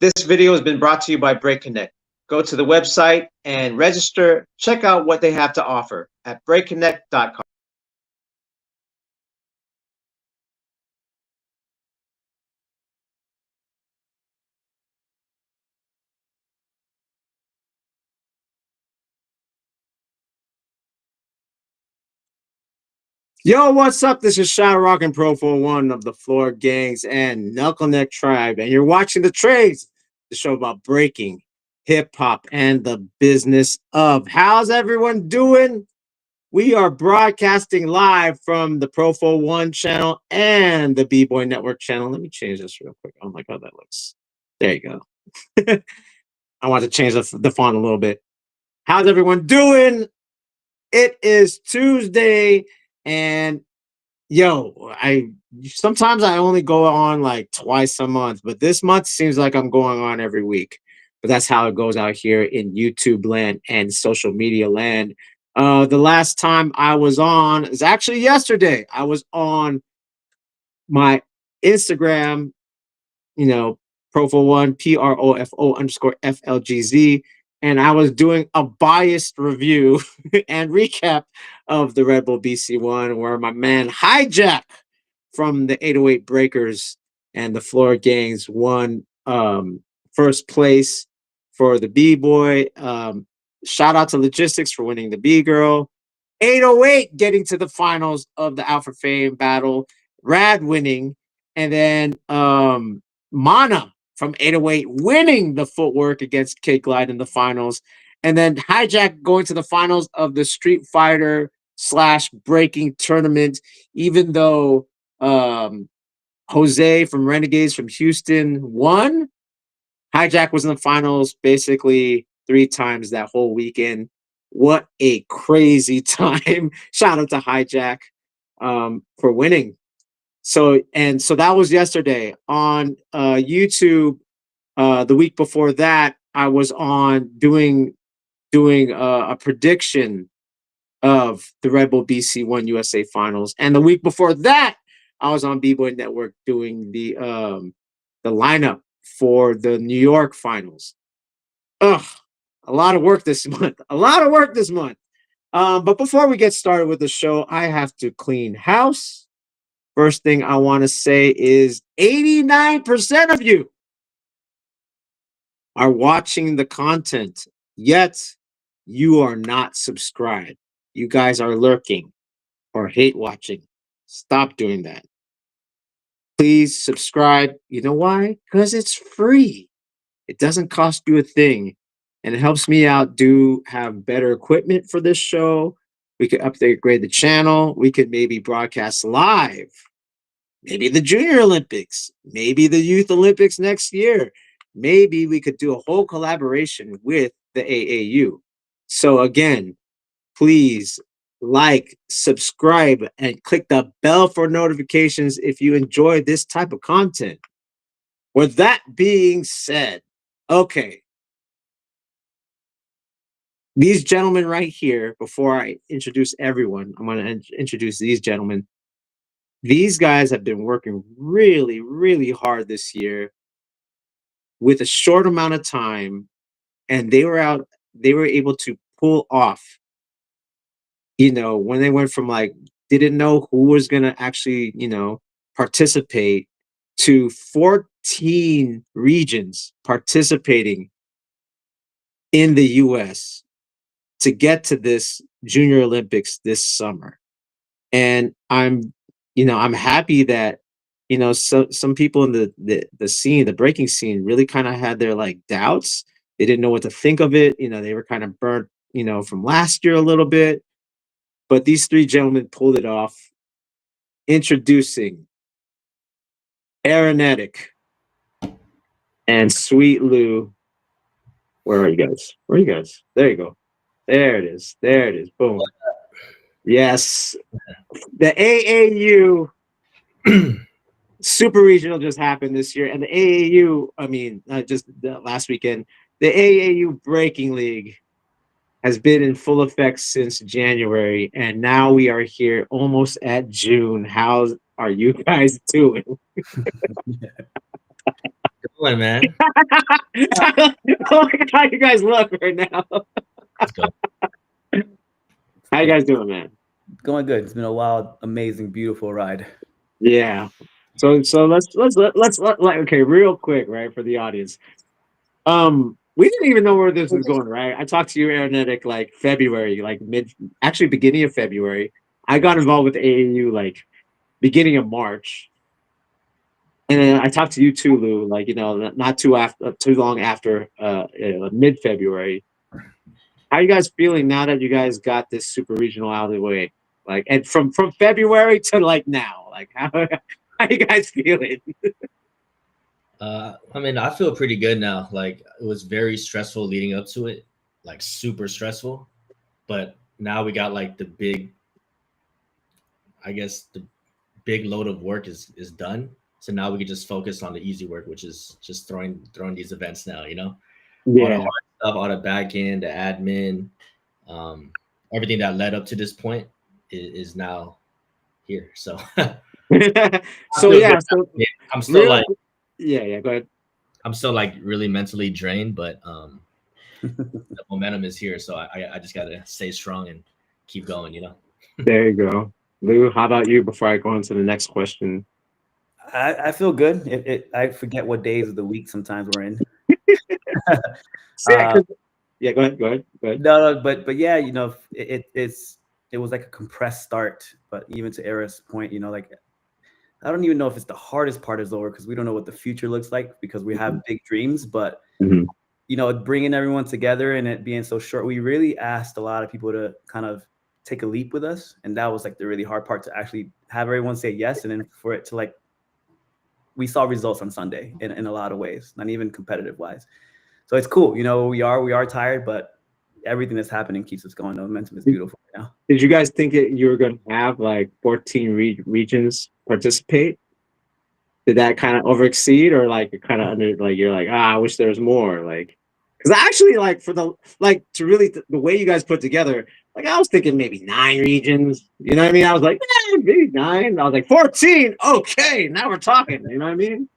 This video has been brought to you by Break Connect. Go to the website and register. Check out what they have to offer at breakconnect.com. Yo, what's up? This is Shadow Rock and Pro 41 of the Floor Gangs and Knuckleneck Tribe, and you're watching The Trades, the show about breaking, hip hop, and the business of. How's everyone doing? We are broadcasting live from the Pro 41 channel and the B-Boy Network channel. Let me change this real quick. Oh my God, that looks. There you go. I want to change the font a little bit. How's everyone doing? It is Tuesday, and yo, I sometimes I only go on like twice a month, but this month seems like I'm going on every week. But that's how it goes out here in YouTube land and social media land. The last time I was on is actually yesterday. I was on my Instagram, Profo1, PROFO_FLGZ, and I was doing a biased review and recap of the Red Bull BC1, where my man Hijack from the 808 Breakers and the Floor Gangs won first place for the B-Boy. Shout out to Logistics for winning the B-Girl. 808 getting to the finals of the Alpha Fame battle. Rad winning. And then Mana from 808 winning the footwork against Kid Glide in the finals. And then Hijack going to the finals of the Street Fighter / breaking tournament, even though Jose from Renegades from Houston won. Hijack was in the finals basically 3 times that whole weekend. What a crazy time. Shout out to Hijack for winning. So that was yesterday. On YouTube, the week before that, I was on doing a prediction of the Red Bull BC1 USA Finals. And the week before that, I was on B-Boy Network doing the lineup for the New York Finals. Ugh, a lot of work this month. But before we get started with the show, I have to clean house. First thing I want to say is 89% of you are watching the content, yet you are not subscribed. You guys are lurking or hate watching. Stop doing that. Please subscribe. You know why? Because it's free. It doesn't cost you a thing. And it helps me out have better equipment for this show. We could upgrade the channel. We could maybe broadcast live. Maybe the Junior Olympics. Maybe the Youth Olympics next year. Maybe we could do a whole collaboration with the AAU. So again, please like, subscribe, and click the bell for notifications if you enjoy this type of content. With that being said, okay. These gentlemen right here, before I introduce everyone, I'm going to introduce these gentlemen. These guys have been working really, really hard this year with a short amount of time, and they were able to pull off, when they went from didn't know who was going to actually, participate to 14 regions participating in the US to get to this Junior Olympics this summer. And I'm happy that, some people in the scene, the breaking scene, really kind of had their doubts. They didn't know what to think of it. They were kind of burnt, from last year a little bit. But these 3 gentlemen pulled it off. Introducing Aaronetic and Sweet Lou. Where are you guys? There you go. There it is. Boom. Yes. The AAU Super Regional just happened this year. And the AAU, just last weekend, the AAU Breaking League has been in full effect since January. And now we are here almost at June. How are you guys doing? doing, man? Look at how you guys look right now. Let's go. How you guys doing, man? Going good. It's been a wild, amazing, beautiful ride. Yeah. So okay, real quick, right, for the audience. We didn't even know where this was going, right? I talked to you, Aeronetic, like February, like actually beginning of February. I got involved with AAU like beginning of March. And then I talked to you too, Lou, like, not too long after mid-February. How are you guys feeling now that you guys got this super regional out of the way? Like, and from February to like now, like how you guys feeling? I mean, I feel pretty good now. Like, it was very stressful leading up to it, like super stressful. But now we got like the big load of work is done. So now we can just focus on the easy work, which is just throwing these events now, All the hard stuff, all the back end, the admin, everything that led up to this point is now here. So so yeah, so I'm still like go ahead. I'm still like really mentally drained, but the momentum is here. So I just gotta stay strong and keep going, There you go. Lou, how about you before I go on to the next question? I feel good. I forget what days of the week sometimes we're in. Yeah, go ahead. No, but yeah, it was like a compressed start. But even to Era's point, like I don't even know if it's the hardest part is over because we don't know what the future looks like because we have big dreams. But bringing everyone together and it being so short, we really asked a lot of people to kind of take a leap with us, and that was like the really hard part to actually have everyone say yes, and then for it to like. We saw results on Sunday in a lot of ways, not even competitive wise. So it's cool. We are tired, but everything that's happening keeps us going. The momentum is beautiful right now. Did you guys think you were going to have like 14 regions participate? Did that kind of overexceed or like kind of under, like, you're like, I wish there was more, like, because actually like for the, like to really the way you guys put together, like I was thinking maybe 9 regions, you know what I mean? I was like, maybe 9. I was like 14. Okay, now we're talking, you know what I mean?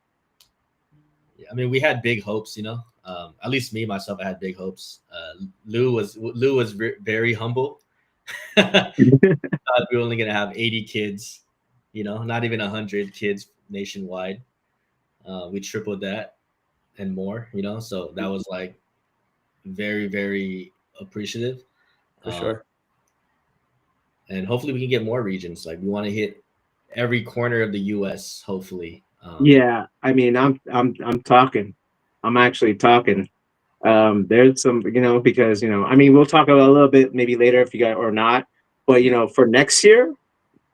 Yeah, I mean, we had big hopes, at least me, myself, I had big hopes. Lou was very humble. We were only going to have 80 kids, not even 100 kids nationwide. We tripled that and more, so that was like very, very appreciative. For sure. And hopefully we can get more regions. Like we want to hit every corner of the US, hopefully. Yeah, I mean, I'm talking. I'm actually talking. There's some, because I mean, we'll talk about a little bit maybe later if you got or not. But for next year,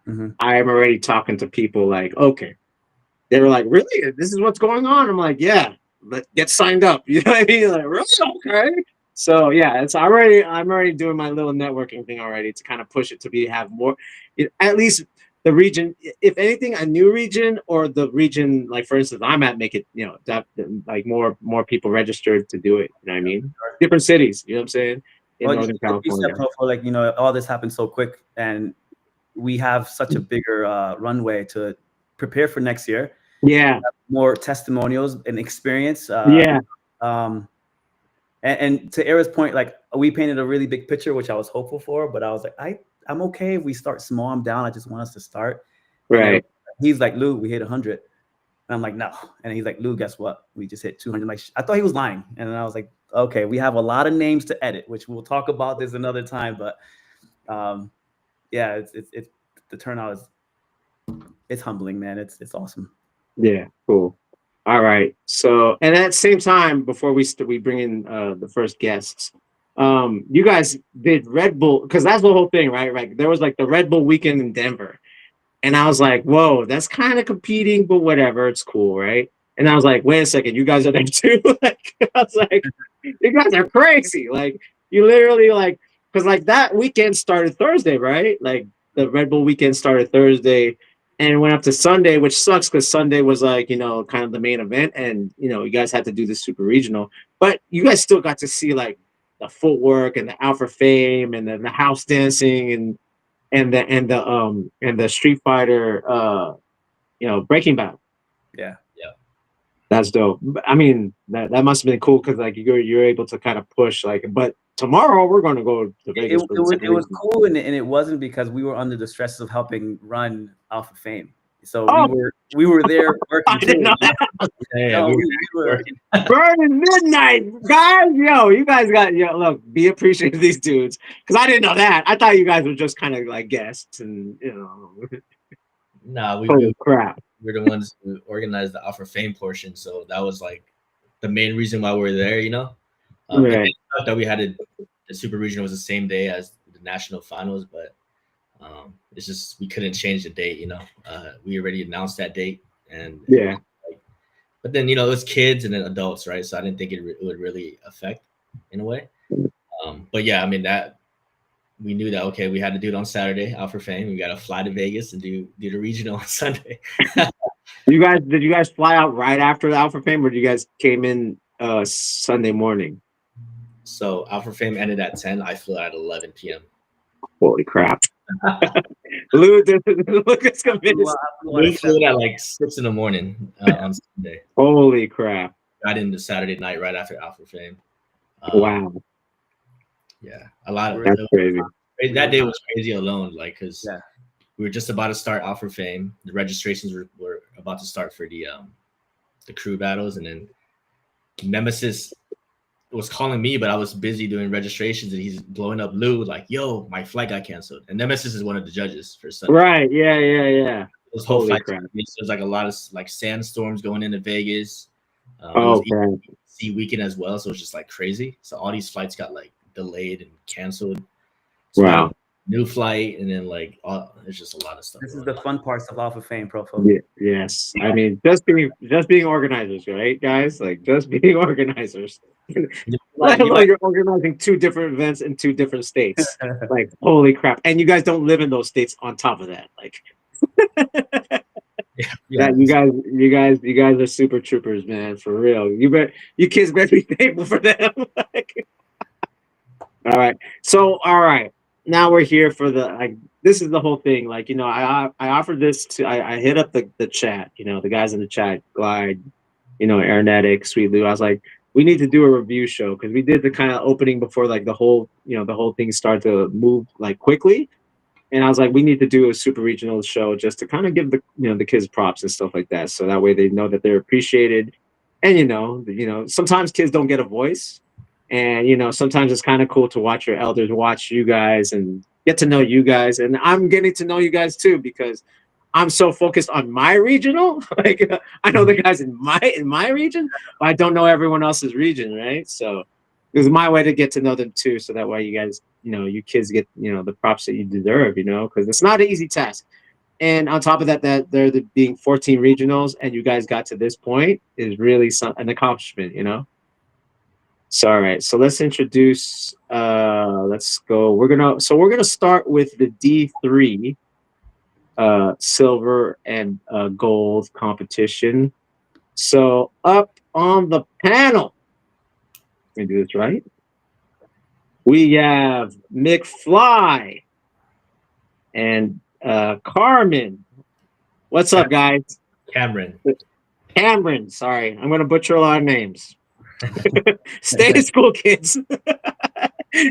I am already talking to people like, okay. They were like, really? This is what's going on? I'm like, yeah, let's get signed up. You know what I mean? Like, really? Okay. So yeah, I'm already doing my little networking thing already to kind of push it to have more, at least the region, if anything, a new region or the region, like for instance, I'm at, make it, that like more people registered to do it. You know what I mean? Different cities, you know what I'm saying? In Northern California. Like, all this happened so quick and we have such a bigger runway to prepare for next year. Yeah. More testimonials and experience. Yeah. And to Era's point, like we painted a really big picture, which I was hopeful for, but I was like, I'm okay if we start small. I'm down. I just want us to start. Right. He's like, Lou, we hit 100. And I'm like, no. And he's like, Lou, guess what? We just hit 200. Like, I thought he was lying. And I was like, okay, we have a lot of names to edit, which we'll talk about this another time. But yeah, it's the turnout it's humbling, man. It's awesome. Yeah, cool. All right. So, and at the same time, before we bring in the first guests, you guys did Red Bull, because that's the whole thing, right? Like there was like the Red Bull weekend in Denver, and I was like, whoa, that's kind of competing, but whatever, it's cool, right? And I was like, wait a second, you guys are there too? Like, I was like, you guys are crazy. Like, you literally like, because like that weekend started Thursday, right? Like the Red Bull weekend started Thursday. And went up to Sunday, which sucks because Sunday was like, kind of the main event. And, you guys had to do the super regional. But you guys still got to see like the footwork and the Alpha Fame and the house dancing and the Street Fighter, breaking battle. Yeah. Yeah. That's dope. I mean, that must have been cool because like you're able to kind of push like. But tomorrow we're going to go to Vegas for the It was cool, and it wasn't because we were under the stresses of helping run Alpha Fame. So Oh, we were there I working didn't too. know that. Yeah, No, we we were were. working. Burning midnight, guys. Yo, you guys got look. Be appreciative of these dudes because I didn't know that. I thought you guys were just kind of like guests and Nah, holy crap. we're the ones who organized the Alpha Fame portion, so that was like the main reason why we were there. Right. It sucked that we had the Super Regional was the same day as the national finals, but it's just we couldn't change the date. We already announced that date, and Yeah. but then it was kids and then adults, right? So I didn't think it would really affect in a way. But yeah, I mean that we knew that okay, we had to do it on Saturday, Alpha Fame. We got to fly to Vegas and do the regional on Sunday. Did you guys fly out right after the Alpha Fame, or did you guys came in Sunday morning? So Alpha Fame ended at 10. I flew out at 11 p.m. Holy crap! Lucas convinced. We flew at like 6 in the morning on Sunday. Holy crap! Got into Saturday night right after Alpha Fame. Wow, yeah, a lot of that's crazy. That day was crazy alone, like because Yeah. we were just about to start Alpha Fame. The registrations were about to start for the crew battles, and then Nemesis was calling me, but I was busy doing registrations, and he's blowing up Lou like, "Yo, my flight got canceled." And Nemesis is one of the judges for Sunday. Right? Yeah. This whole Holy flight, crap! there's like a lot of like sandstorms going into Vegas. Oh, man. EC weekend as well, so it's just like crazy. So all these flights got like delayed and canceled. So Wow. New flight, and then like there's just a lot of stuff. This is the fun parts of Alpha Fame, Pro. Yeah, yes. I mean, just being organizers, right, guys? Like just being organizers. Let alone you're organizing 2 different events in 2 different states. Like, holy crap! And you guys don't live in those states. On top of that, like, Yeah, you guys are super troopers, man. For real. You kids better be thankful for them. All right. So, all right. Now we're here for this is the whole thing. Like, I offered this I hit up the chat, the guys in the chat, Glide, Aeronetic, Sweet Lou. I was like, we need to do a review show because we did the kind of opening before like the whole thing started to move like quickly. And I was like, we need to do a super regional show just to kind of give the kids props and stuff like that. So that way they know that they're appreciated. And sometimes kids don't get a voice. And sometimes it's kind of cool to watch your elders watch you guys and get to know you guys. And I'm getting to know you guys too because I'm so focused on my regional. Like I know the guys in my region, but I don't know everyone else's region, right? So it was my way to get to know them too. So that way you guys, you kids get the props that you deserve, because it's not an easy task. And on top of that, there being 14 regionals and you guys got to this point is really an accomplishment, So all right, so let's introduce. Let's go. We're gonna start with the D3 silver and gold competition. So up on the panel, let me do this right. We have McFly and Carmen. What's up, guys? Cameron. Sorry, I'm gonna butcher a lot of names. Stay in school, kids.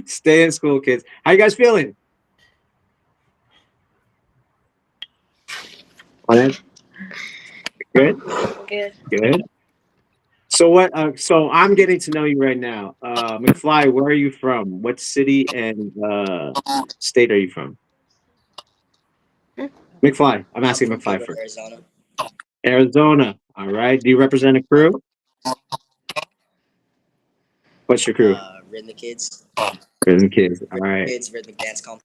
Stay in school, kids. How you guys feeling? Good. Good. So what? So I'm getting to know you right now. McFly, where are you from? What city and state are you from? McFly. I'm asking McFly first. Arizona. Arizona. All right. Do you represent a crew? What's your crew? Rhythmic Kids. Rhythmic Kids. All right. Kids, Rhythmic Dance Comp.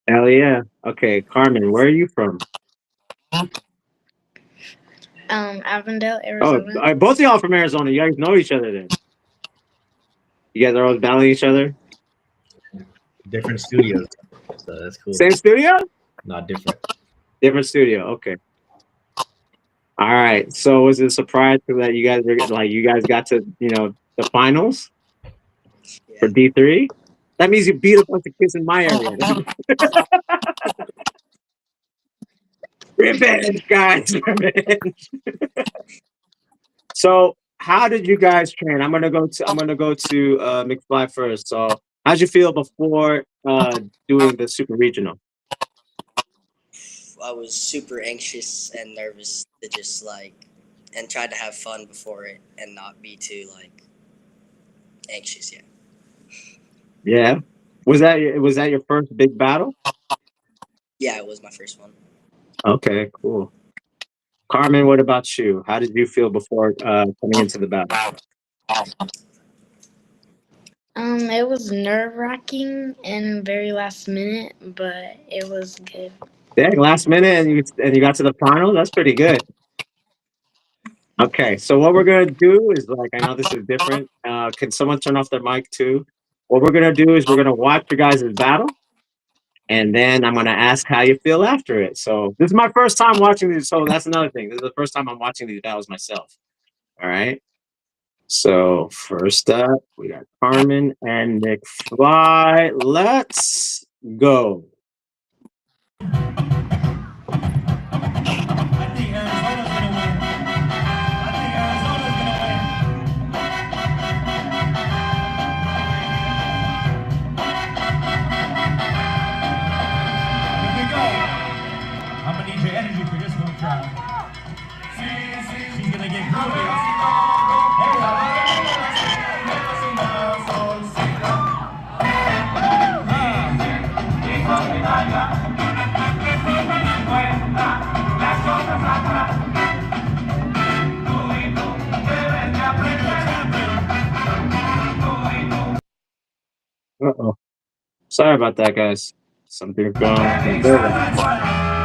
Hell yeah. Okay, Carmen, where are you from? Avondale, Arizona. Oh, both of y'all from Arizona. You guys know each other then. You guys are always battling each other? Different studios. So that's cool. Same studio? Not different. Different studio. Okay. All right. So was it a surprise that you guys got to, the finals for D3? That means you beat a bunch of kids in my area. Revenge, guys. Revenge. So how did you guys train? I'm gonna go to McFly first. So how'd you feel before doing the super regional? I was super anxious and nervous to just and tried to have fun before it and not be too anxious. Yeah. Yeah. Was that your first big battle? Yeah, it was my first one. Okay, cool. Carmen, what about you? How did you feel before coming into the battle? It was nerve-wracking and very last minute, but it was good. Dang, last minute and you got to the final? That's pretty good. Okay, so what we're gonna do is I know this is different. Can someone turn off their mic too? What we're gonna do is we're gonna watch you guys' battle, and then I'm gonna ask how you feel after it. So this is my first time watching these. So that's another thing. This is the first time I'm watching these battles myself. All right. So first up, we got Carmen and McFly. Let's go. Uh-oh. Sorry about that, guys. Something's going on.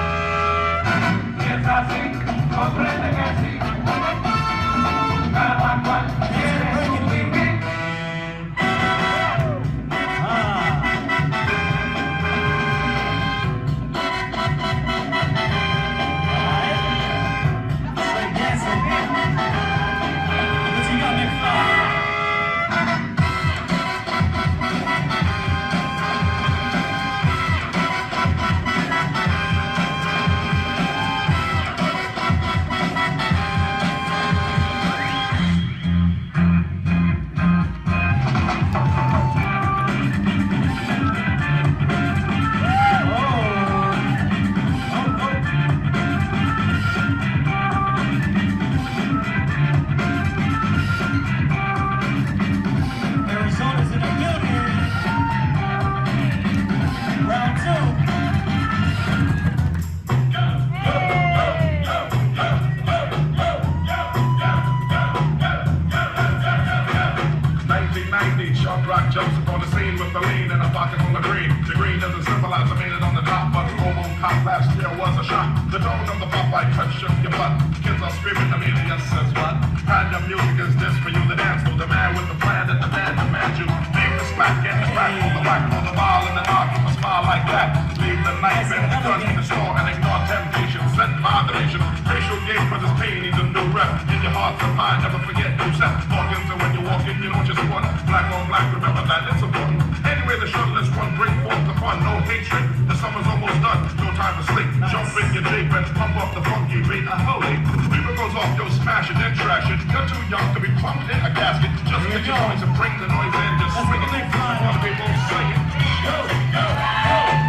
Joseph on the scene with the lean and a pocket full of green. The green doesn't symbolize I made it on the top, but the Robo cop last year was a shot. The tone of the Popeye cut shook your butt. Kids are screaming to me, yes, says what? Kind of music is this for you to dance to? The man with the plan that the man demands you. Leave the smack and the crack for the whack for the ball and the knock. Keep a smile like that. Leave the knife and the gun in the store and ignore temptation. Set moderation. Facial game for this pain needs a new rep. In your heart and mind, never forget new set. Walk into when you walk in, you don't just want black on black. Remember that it's important. Anyway, the shuttle is run, bring forth the fun, no hatred. The summer's almost done, no time to sleep. Jump in your Jeep and pump up the funky beat. Holy, Reaper goes off, yo, smash it, then trash it. You're too young to be pumped in a gasket. Just get your noise and bring the noise in. Just swing it, all the people sing it. Go, go, go,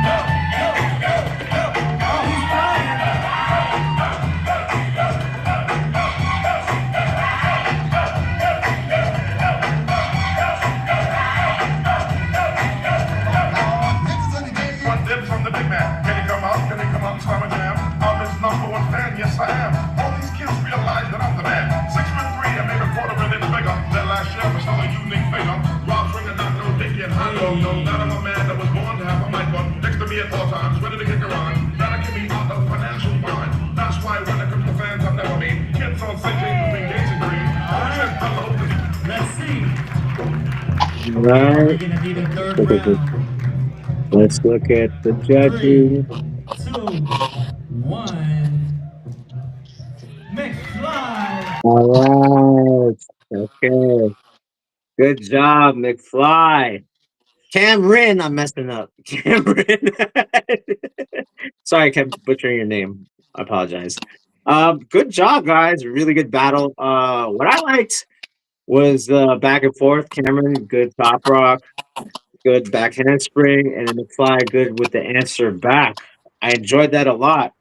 go, go, go, go. Oh, he's flying. Summer jam. I'm his number one fan, yes I am. All these kids realize that I'm the man. 6'3" and maybe a quarter of an inch bigger. That last year was still a unique figure. Rob's ringing out, no Dickie and I don't know that I'm a man that was born to have a mic on. Next to me at all times, ready to kick around. That'll get me out of financial bind. That's why when it comes to fans, I've never been. Kids on St. James between Gates and Green. Let's see. Right. Let's look at the judges. 2, 1. McFly. All right. Okay. Good job, McFly. Cameron, I'm messing up. Cameron. Sorry, I kept butchering your name. I apologize. Good job, guys. Really good battle. What I liked was back and forth. Cameron, good top rock, good back handspring, and then McFly, good with the answer back. I enjoyed that a lot.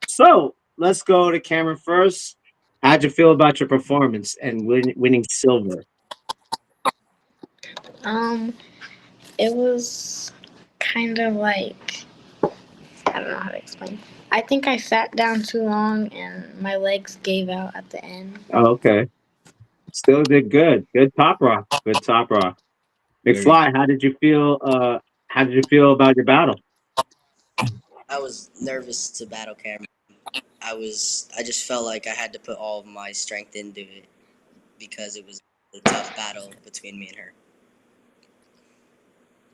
So let's go to Cameron first. How'd you feel about your performance and winning silver? Um, it was kind of like, I don't know how to explain. I think I sat down too long and my legs gave out at the end. Oh, okay. Still did good. Good top rock. Good top rock. McFly, how did you feel? How did you feel about your battle? I was nervous to battle Cameron. I just felt like I had to put all of my strength into it because it was a tough battle between me and her.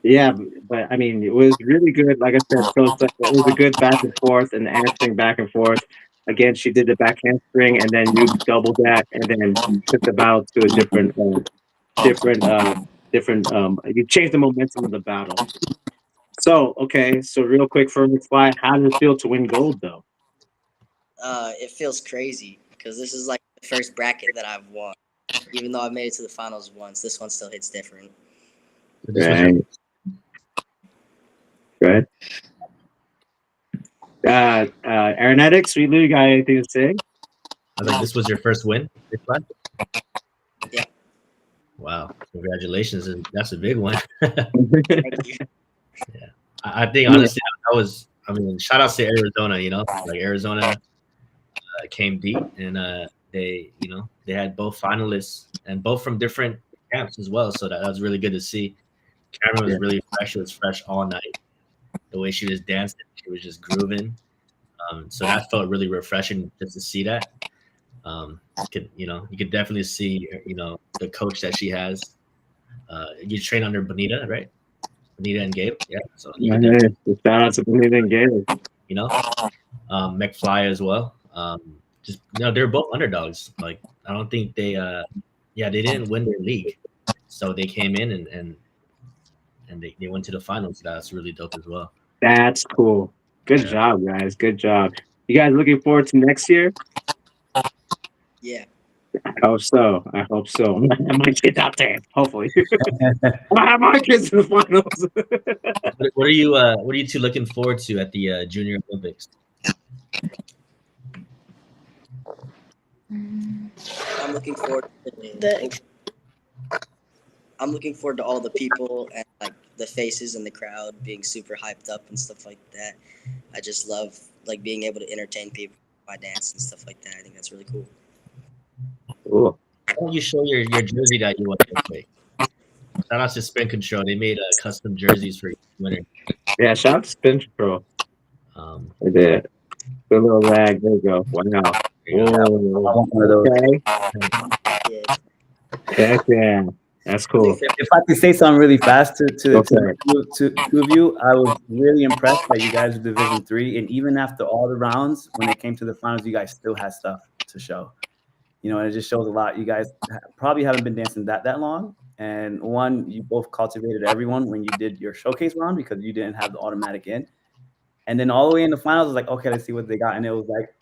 Yeah, but I mean, it was really good. Like I said, so it was a good back and forth and answering back and forth. Again, she did the back handspring, and then you doubled that, and then took the battle to a different. You changed the momentum of the battle. So okay, so real quick for McFly, how did it feel to win gold though? It feels crazy because this is like the first bracket that I've won. Even though I've made it to the finals once, this one still hits different. Right. Right. Aeronetics, you got anything to say? I was like, this was your first win? Yeah. Wow. Congratulations. That's a big one. Thank you. Yeah. I think honestly that was, I mean, shout out to Arizona, you know, like Arizona came deep and they, you know, they had both finalists and both from different camps as well. So that was really good to see. Cameron was really fresh. She was fresh all night. The way she was dancing, she was just grooving. So that felt really refreshing just to see that. You could definitely see, you know, the coach that she has. You train under Bonita, right? Bonita and Gabe, yeah. So shout out to Bonita and Gabe. You know, McFly as well. Just you know, they're both underdogs. Like I don't think they, they didn't win their league, so they came in and they went to the finals. That's really dope as well. That's cool. Good job, guys. Good job. You guys looking forward to next year? Yeah. I hope so. I hope so. I'm gonna have my kids out there. Hopefully, I have my kids in the finals. What are you two looking forward to at the Junior Olympics? I'm looking forward to all the people and like the faces in the crowd being super hyped up and stuff like that. I just love like being able to entertain people by dance and stuff like that. I think that's really cool. Cool. Why don't you show your jersey that you want to play? Shout out to Spin Control. They made custom jerseys for each winner. Yeah, shout out to Spin Control. They did. Good little lag. There you go. Wow. Okay. Yeah. That's cool. If I could say something really fast to two of you, I was really impressed that you guys are Division 3, and even after all the rounds, when it came to the finals, you guys still had stuff to show. You know, and it just shows a lot. You guys probably haven't been dancing that long, and one, you both cultivated everyone when you did your showcase round because you didn't have the automatic in, and then all the way in the finals, it was like, okay, let's see what they got, and it was like,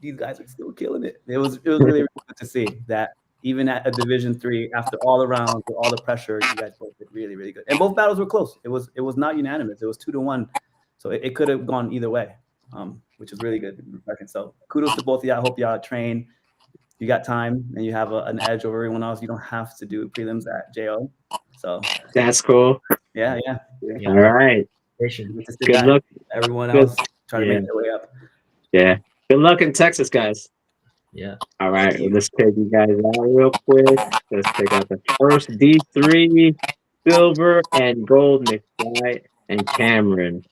these guys are still killing it. It was really, really good to see that. Even at a Division 3, after all the rounds, with all the pressure, you guys both did really, really good. And both battles were close. It was not unanimous. It was 2-1, so it could have gone either way, which is really good. So kudos to both of y'all. I hope y'all train. You got time and you have an edge over everyone else. You don't have to do prelims at JO. So that's cool. Yeah. All right. Good luck. Everyone else try to make their way up. Yeah. Good luck in Texas, guys. Yeah. All right. Let's take you guys out real quick. Let's take out the first D3, silver and gold, McFly and Cameron.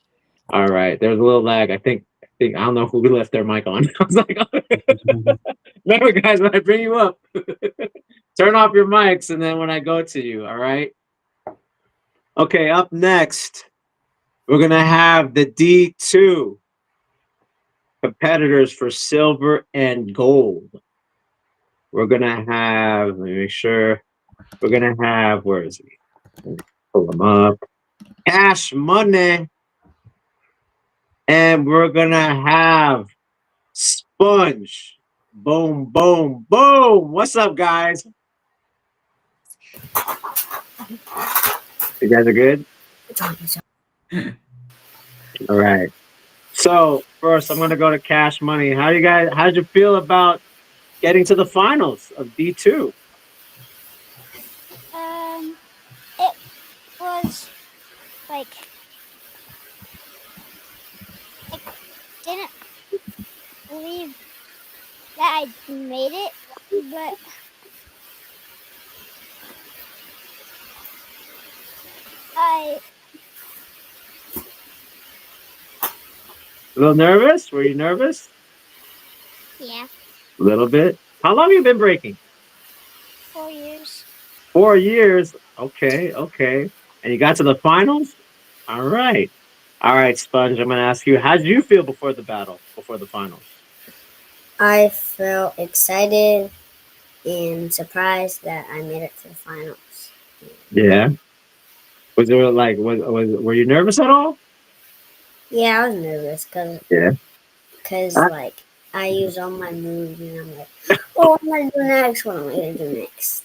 All right. There's a little lag. I think I don't know who left their mic on. I was like, remember, guys, when I bring you up, turn off your mics, and then when I go to you, all right? Okay, up next, we're going to have the D2 competitors for silver and gold. We're going to have, let me make sure, we're going to have, where is he? Pull him up. Cash Money. And we're going to have Sponge. Boom, boom, boom. What's up, guys? You guys are good? All right. So first, I'm gonna go to Cash Money. How did you feel about getting to the finals of D2? It was like I didn't believe that I made it, but I A little nervous? Were you nervous? yeah, A little bit. How long have you been breaking? 4 years. 4 years. Okay, okay. And you got to the finals? All right. All right, Sponge, I'm gonna ask you, how did you feel before the battle, before the finals? I felt excited and surprised that I made it to the finals. Yeah. Was there like were you nervous at all? Yeah, I was nervous because Yeah. like I use all my moves and I'm like, oh, what am I gonna do next? What am I gonna do next?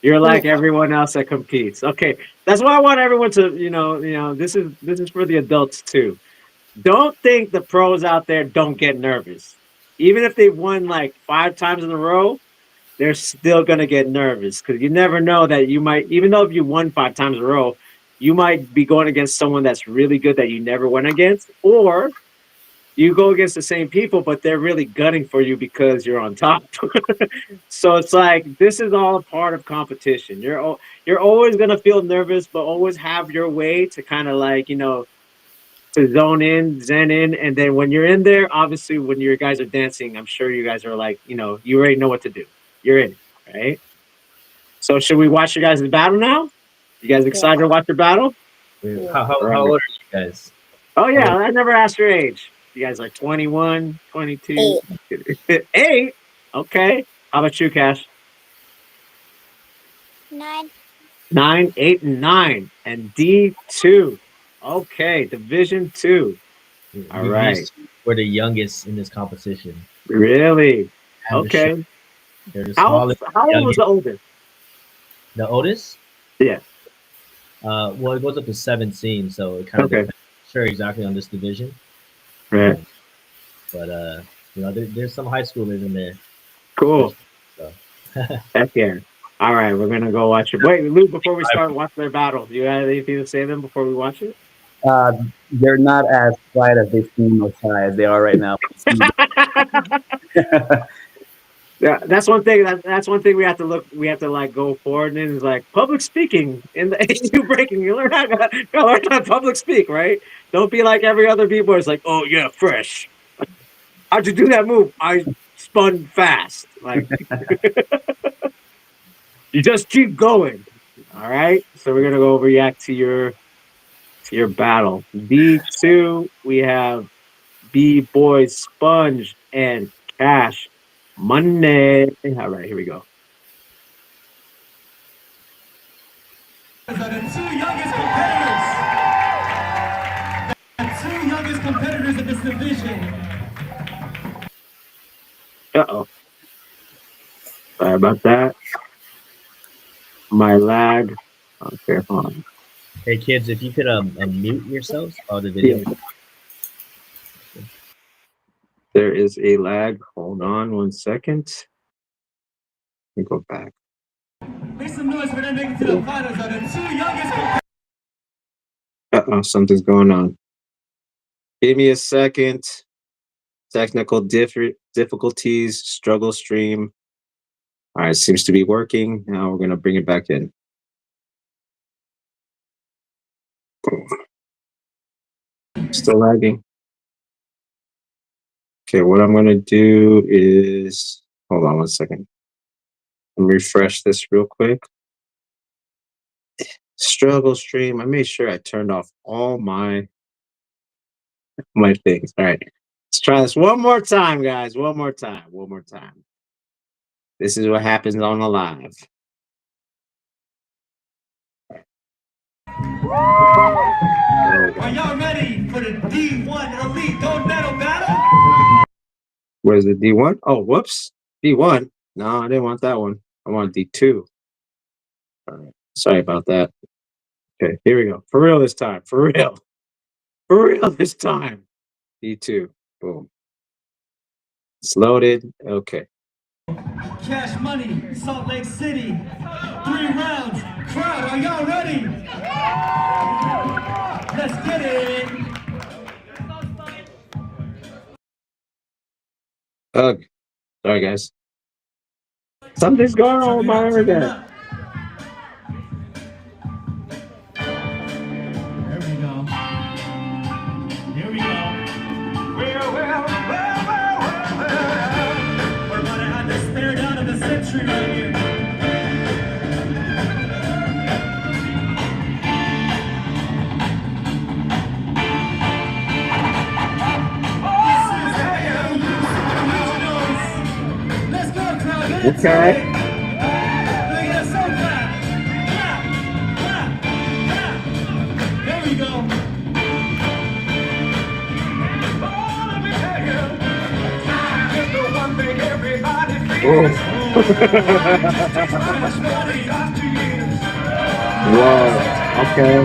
You're like everyone else that competes. Okay, that's why I want everyone to, this is for the adults too. Don't think the pros out there don't get nervous. Even if they've won like 5 times in a row, they're still gonna get nervous because you never know that you might, even though if you won 5 times in a row, you might be going against someone that's really good that you never went against, or you go against the same people, but they're really gunning for you because you're on top. So it's like this is all a part of competition. You're always gonna feel nervous, but always have your way to kind of like to zone in, zen in, and then when you're in there, obviously when you guys are dancing, I'm sure you guys are like you already know what to do. You're in, right? So should we watch you guys' battle now? You guys excited to watch your battle? How old are you guys? Oh yeah, I never asked your age. You guys like 21, 22? 8? Okay. How about you, Cash? 9. 9, 8, and 9. And D2. Okay, Division 2. All right. We're the youngest in this competition. Really? And Okay. They're the How smallest. old was the oldest? The oldest? Yeah. Well, it goes up to 17, so it kind of depends. Sure, exactly on this division. Right. But there's some high schoolers in there. Cool. So. Heck yeah. All right, we're gonna go watch it. Wait, Luke, before we start watching their battle, do you have anything to say to them before we watch it? They're not as quiet as they seem or shy as they are right now. Yeah, that's one thing. That's one thing we have to look. We have to like go forward and is like public speaking in the HU breaking. You learn how to public speak, right? Don't be like every other people. It's like, oh yeah, fresh. How'd you do that move? I spun fast. Like you just keep going. All right. So we're gonna go react to your battle. D2. We have B-Boys, Sponge, and Cash Money. All right, here we go. Are the two youngest competitors in this division. Uh-oh. Sorry about that. My lag. Okay, hold on. Hey kids, if you could mute yourselves on the video. Yeah. There is a lag. Hold on 1 second. Let me go back. Make some noise for them making to the finals. Are the two youngest competitors. Uh-oh, something's going on. Give me a second. Technical difficulties, struggle stream. All right, seems to be working. Now we're gonna bring it back in. Still lagging. Okay, what I'm gonna do is hold on 1 second. Refresh this real quick. Struggle stream. I made sure I turned off all my things. All right, let's try this one more time, guys. One more time. This is what happens on the live. Are y'all ready for the D1 Elite Gold Medal battle? Where's the D1? Oh, whoops. D1. No, I didn't want that one. I want D2. All right. Sorry about that. Okay, here we go. For real this time. For real. For real this time. D2. Boom. It's loaded. Okay. Cash Money, Salt Lake City. 3 rounds. Crowd, are y'all ready? Let's get it. Ugh. Sorry, guys. Something's going on with my internet. There we go. Here we go. We're gonna have the stare down of the century right here. Let's go, crowd. Get into Okay. it. Look at that, so clap. Clap, clap, clap. There we go. Whoa. Okay.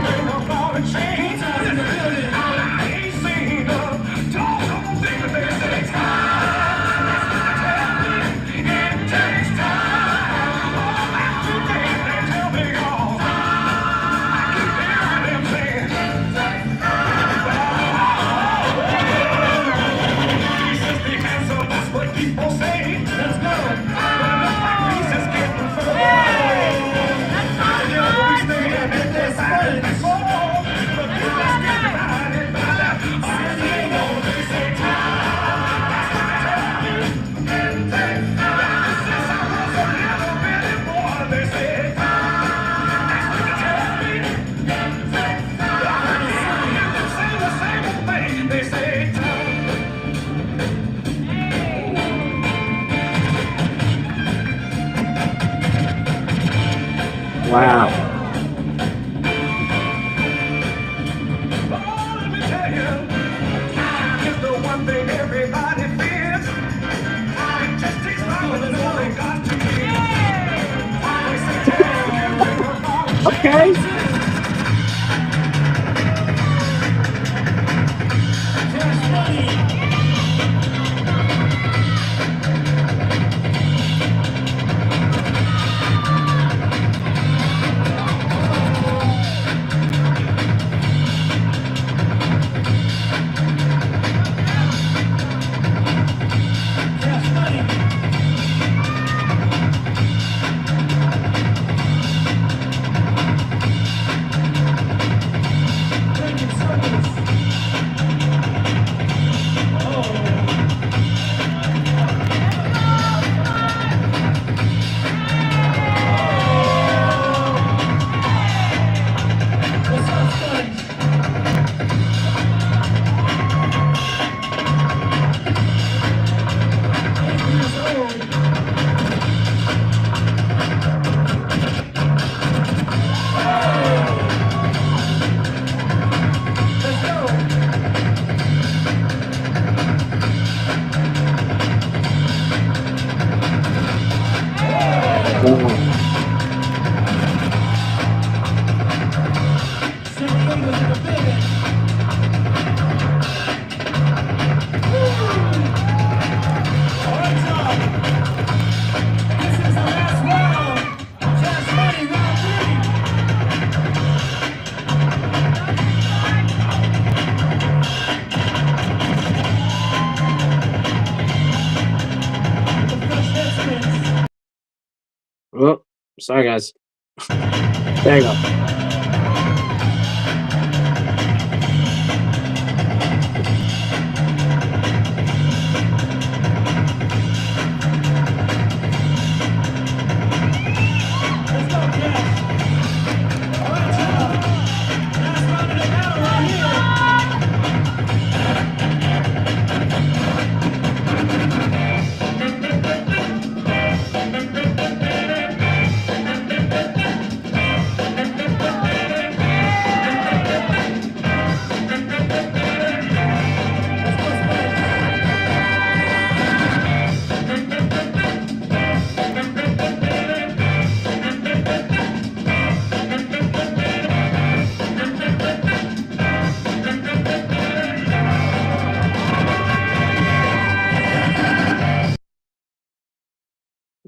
Wow. Okay. Oh, sorry, guys. There you go.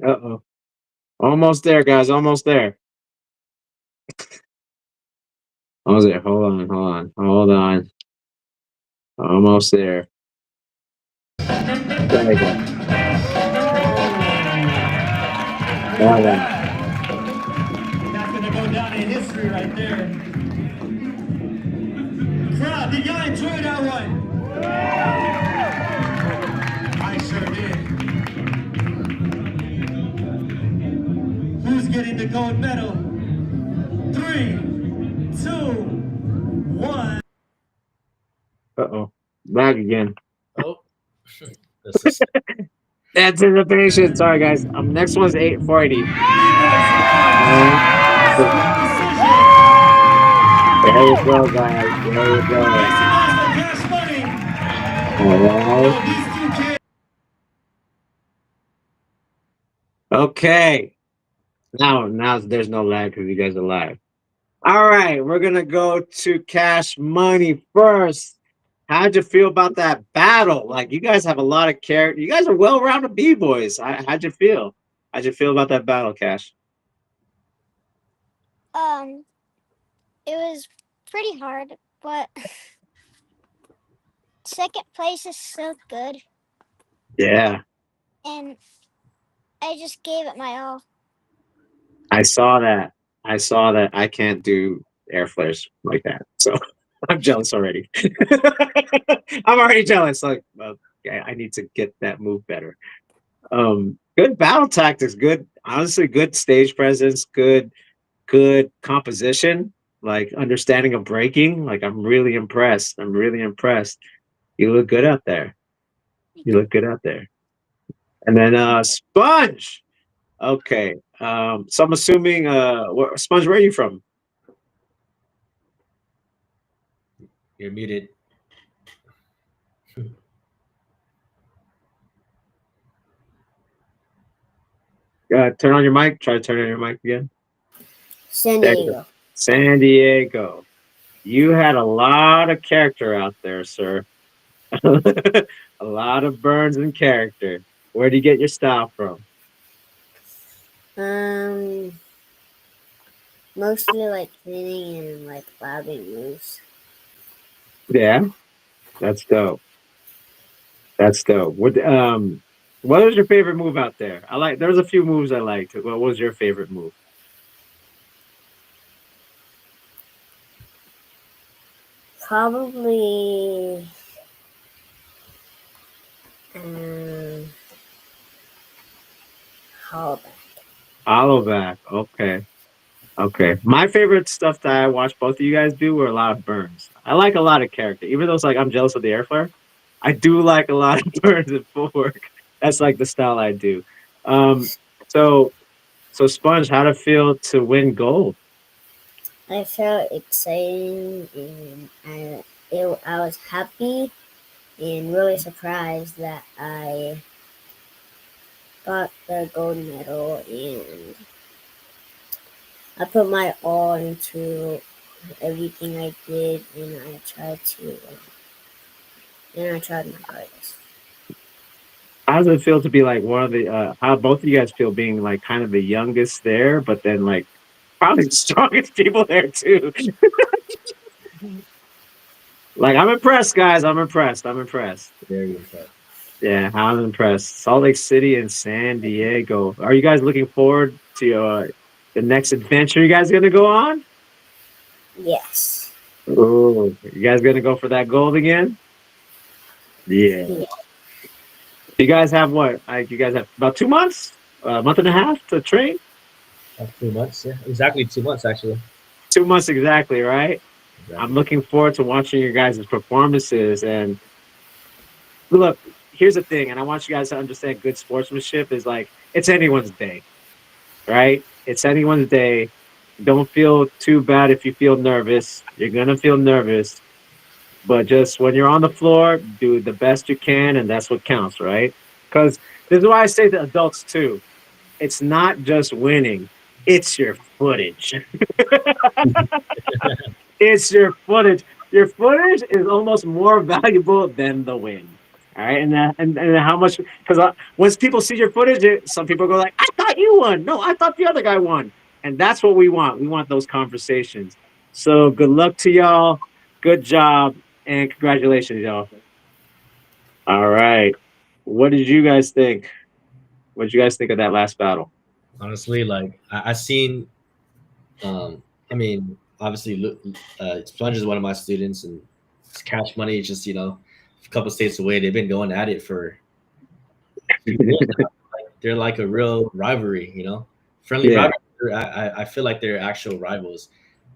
Uh-oh. Almost there, guys. Almost there. Almost there. Hold on. Almost there. There we go. All right. That's gonna go down in history right there. Crowd, did y'all enjoy that one? I sure did. Who's getting the gold medal? 3, 2, 1. Uh-oh. Lag again. Oh, this is Anticipation. Sorry, guys. Next one's 840. There you go, guys. There you go. All right. Okay. Now there's no lag because you guys are live. All right, we're gonna go to Cash Money first. How'd you feel about that battle? Like, you guys have a lot of character. You guys are well-rounded b-boys. How'd you feel? How'd you feel about that battle, Cash? It was pretty hard, but second place is so good, Yeah, and I just gave it my all. I saw that. I can't do air flares like that, so I'm jealous already. I'm already jealous. Like, okay, I need to get that move better. Good battle tactics. Good, honestly, good stage presence. Good composition. Like, understanding of breaking. Like, I'm really impressed. You look good out there. And then Sponge. Okay. So I'm assuming Sponge, where are you from? you're muted. Turn on your mic. Try to turn on your mic again. San There you Diego. go. San Diego. You had a lot of character out there, sir. A lot of burns and character. Where do you get your style from? Mostly like hitting and like lobbing moves. Yeah, that's dope. What was your favorite move out there? There was a few moves I liked. What was your favorite move? Probably Hollowback. Okay. My favorite stuff that I watched both of you guys do were a lot of burns. I like a lot of character. Even though it's like I'm jealous of the air flare, I do like a lot of burns and footwork. That's like the style I do. So Sponge, how'd it feel to win gold? I felt exciting and I was happy and really surprised that I got the gold medal, and I put my all into everything I did, and I tried my hardest. How does it feel to be like one of the how both of you guys feel being like kind of the youngest there, but then like probably the strongest people there too? Like, I'm impressed, guys. I'm impressed. Very impressed. Yeah, I'm impressed. Salt Lake City and San Diego. Are you guys looking forward to the next adventure you guys gonna go on? Yes. Oh, you guys gonna go for that gold again? Yeah. You guys have what? You guys have about 2 months, a month and a half to train. 2 months, yeah, exactly 2 months actually. 2 months exactly, right? Exactly. I'm looking forward to watching your guys' performances. And look, here's the thing, and I want you guys to understand good sportsmanship is like, it's anyone's day, right? It's anyone's day. Don't feel too bad if you feel nervous. You're going to feel nervous. But just when you're on the floor, do the best you can, and that's what counts, right? Because this is why I say to adults, too. It's not just winning. It's your footage. It's your footage. Your footage is almost more valuable than the win. All right, and how much? Because once people see your footage, some people go like, "I thought you won." No, I thought the other guy won, and that's what we want. We want those conversations. So good luck to y'all. Good job and congratulations, y'all. All right, what did you guys think? What did you guys think of that last battle? Honestly, like I seen, I mean, obviously, Sponge is one of my students, and Cash Money is just a couple states away. They've been going at it for. They're like a real rivalry, friendly Yeah. rivalry. I feel like they're actual rivals,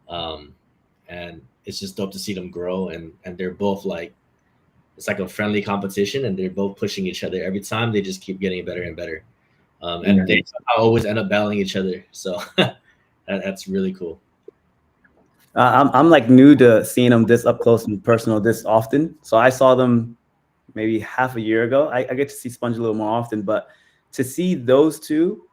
and it's just dope to see them grow. And they're both like, it's like a friendly competition, and they're both pushing each other every time. They just keep getting better and better, and they always end up battling each other. So that's really cool. I'm like new to seeing them this up close and personal this often. So I saw them maybe half a year ago. I get to see Sponge a little more often, but to see those two,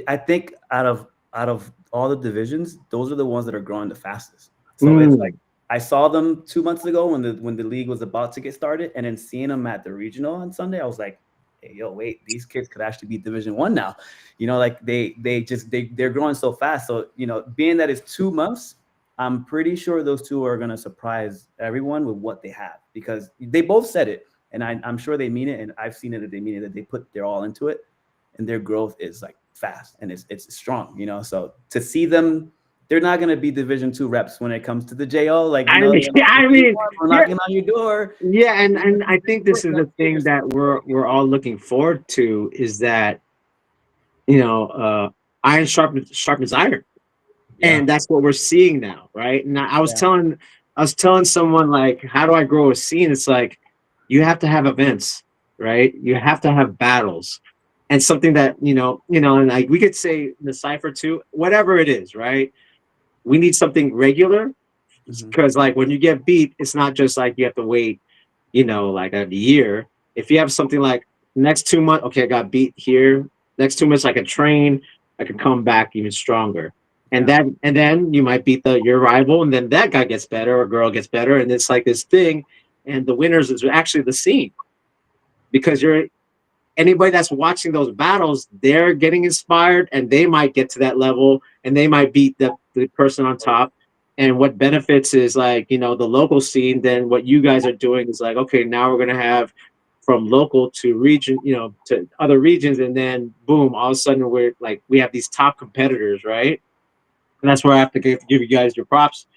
I think out of all the divisions, those are the ones that are growing the fastest. So it's like I saw them 2 months ago when the league was about to get started, and then seeing them at the regional on Sunday, I was like, hey, yo, wait, these kids could actually be Division I now. Like they're growing so fast. So being that it's 2 months, I'm pretty sure those two are gonna surprise everyone with what they have, because they both said it, and I'm sure they mean it, and I've seen it that they mean it, that they put their all into it, and their growth is like fast and it's strong. So to see them, they're not gonna be Division II reps when it comes to the JO. Like I mean, we're knocking on your door. Yeah, and I think this is the thing that we're all looking forward to, is that iron sharpens iron. And that's what we're seeing now, right? And I was telling someone, like, how do I grow a scene? It's like, you have to have events, right? You have to have battles, and something that and like we could say the Cypher too, whatever it is, right? We need something regular, because like when you get beat, it's not just like you have to wait, like a year. If you have something like next 2 months, okay, I got beat here. Next 2 months, I can train, I can come back even stronger. And then you might beat your rival, and then that guy gets better or girl gets better, and it's like this thing. And the winners is actually the scene, because anybody that's watching those battles, they're getting inspired, and they might get to that level, and they might beat the person on top. And what benefits is like the local scene. Then what you guys are doing is like, okay, now we're gonna have from local to region, to other regions, and then boom, all of a sudden we have these top competitors, right? And that's where I have to give you guys your props,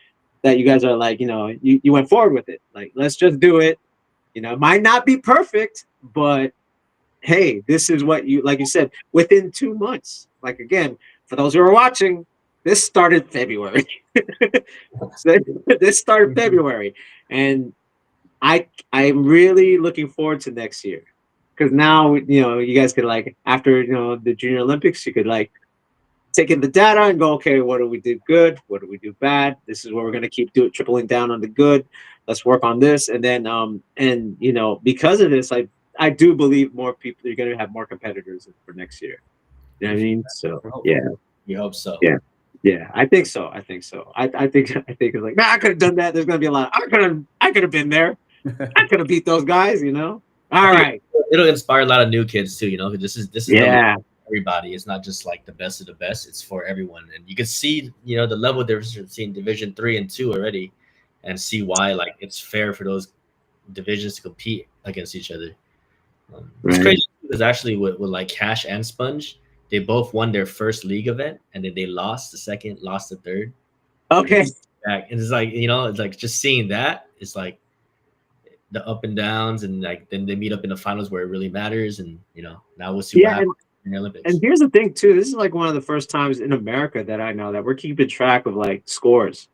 that you guys are like, you went forward with it. Like, let's just do it. It might not be perfect, but hey, this is what like you said, within 2 months. Like, again, for those who are watching, this started February. This started February. And I'm really looking forward to next year. Because now, you guys could, like, after, the Junior Olympics, you could, like, take in the data and go, okay, what do we do good? What do we do bad? This is what we're going to keep tripling down on the good. Let's work on this. And then, because of this, I do believe more people, you're going to have more competitors for next year. You know what I mean? So, yeah. You hope so. Yeah. Yeah, I think so. I think it's like, man, I could have done that. There's going to be a lot. I could have been there. I could have beat those guys, All right. It'll inspire a lot of new kids too, This is everybody. It's not just like the best of the best. It's for everyone, and you can see, the level difference between Division 3 and 2 already, and see why like it's fair for those divisions to compete against each other. It's crazy because actually with like Cash and Sponge, they both won their first league event, and then they lost the second, lost the third. Okay. And it's like it's like just seeing that, it's like the up and downs, and like then they meet up in the finals where it really matters, and now we'll see what happens. Olympics. And here's the thing too, this is like one of the first times in America that I know that we're keeping track of like scores.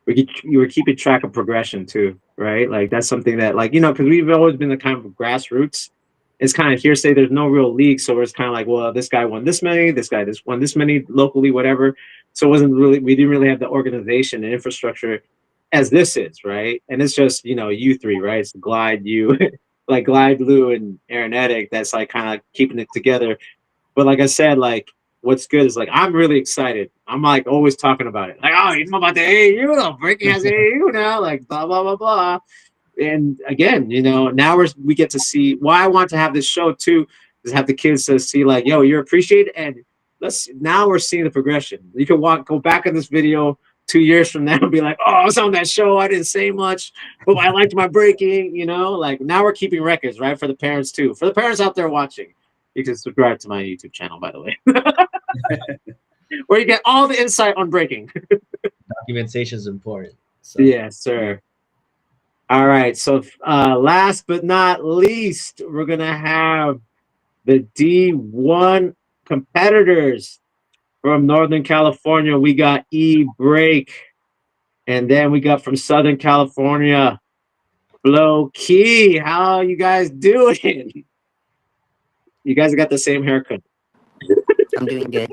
We're keeping track of progression too, right? Like that's something that, like, because we've always been the kind of grassroots. It's kind of hearsay. There's no real league, so it's kind of like, well, this guy won this many, this guy won this many locally, whatever. So we didn't really have the organization and infrastructure as this is, right? And it's just you three, right? It's Glide, like Glide, Lou, and Aaronetic. That's like kind of keeping it together. But like I said, like what's good is like I'm really excited. I'm like always talking about it. Like, oh, you know about the AAU? Breaking has AAU now. Like blah blah blah blah. and again, now we get to see why I want to have this show too, is have the kids to see like, yo, you're appreciated, and now we're seeing the progression. You can go back in this video 2 years from now and be like, oh, I was on that show, I didn't say much, but I liked my breaking, like now we're keeping records, right? For the parents too. For the parents out there watching, you can subscribe to my YouTube channel, by the way. Where you get all the insight on breaking. Documentation is important. So. Yes, sir. All right. So last but not least, we're going to have the D1 competitors from Northern California. We got E-Break. And then we got from Southern California, Flow Key. How you guys doing? You guys got the same haircut. I'm doing good.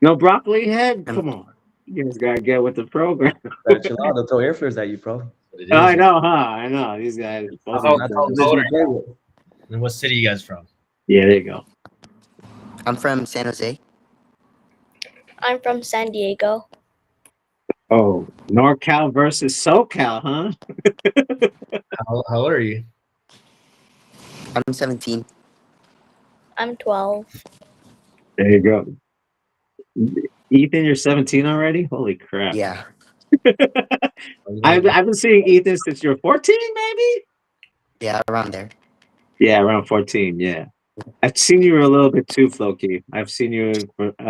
No broccoli head? Come on. You guys gotta get with the program. Chill out. They'll throw air flares at you, bro. I know, huh? I know. These guys. And what city are you guys from? Yeah, there you go. I'm from San Jose. I'm from San Diego. Oh, NorCal versus SoCal, huh? How old are you? I'm 17. I'm 12. There you go. Ethan, you're 17 already? Holy crap. Yeah. I've been seeing Ethan since you're 14, maybe? Yeah, around there. Yeah, around 14, yeah. I've seen you a little bit too, Floki. I've seen you in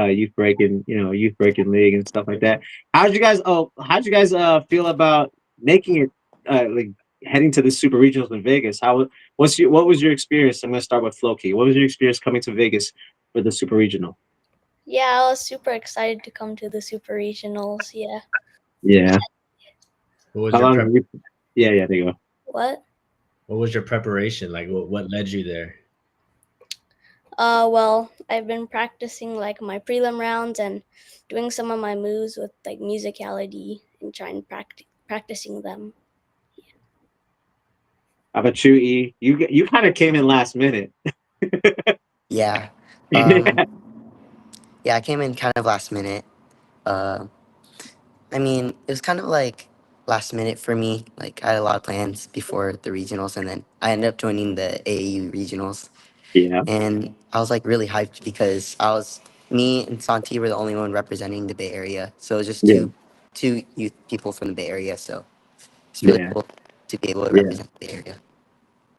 youth breaking league and stuff like that. How'd you guys feel about making it like heading to the super regionals in Vegas? What was your experience? I'm gonna start with Floki. What was your experience coming to Vegas for the super regional? Yeah, I was super excited to come to the super regionals. Yeah. Yeah. What was How your long yeah, there you go. What? What was your preparation? Like what led you there? Well, I've been practicing like my prelim rounds and doing some of my moves with like musicality and trying practicing them. How about you, E? You kind of came in last minute. Yeah. Yeah, I came in kind of last minute. I mean, it was kind of like last minute for me. Like I had a lot of plans before the regionals, and then I ended up joining the AAU regionals. Yeah. And I was like really hyped because me and Santi were the only one representing the Bay Area. So it was just two youth people from the Bay Area. So it's really cool to be able to represent the Bay Area.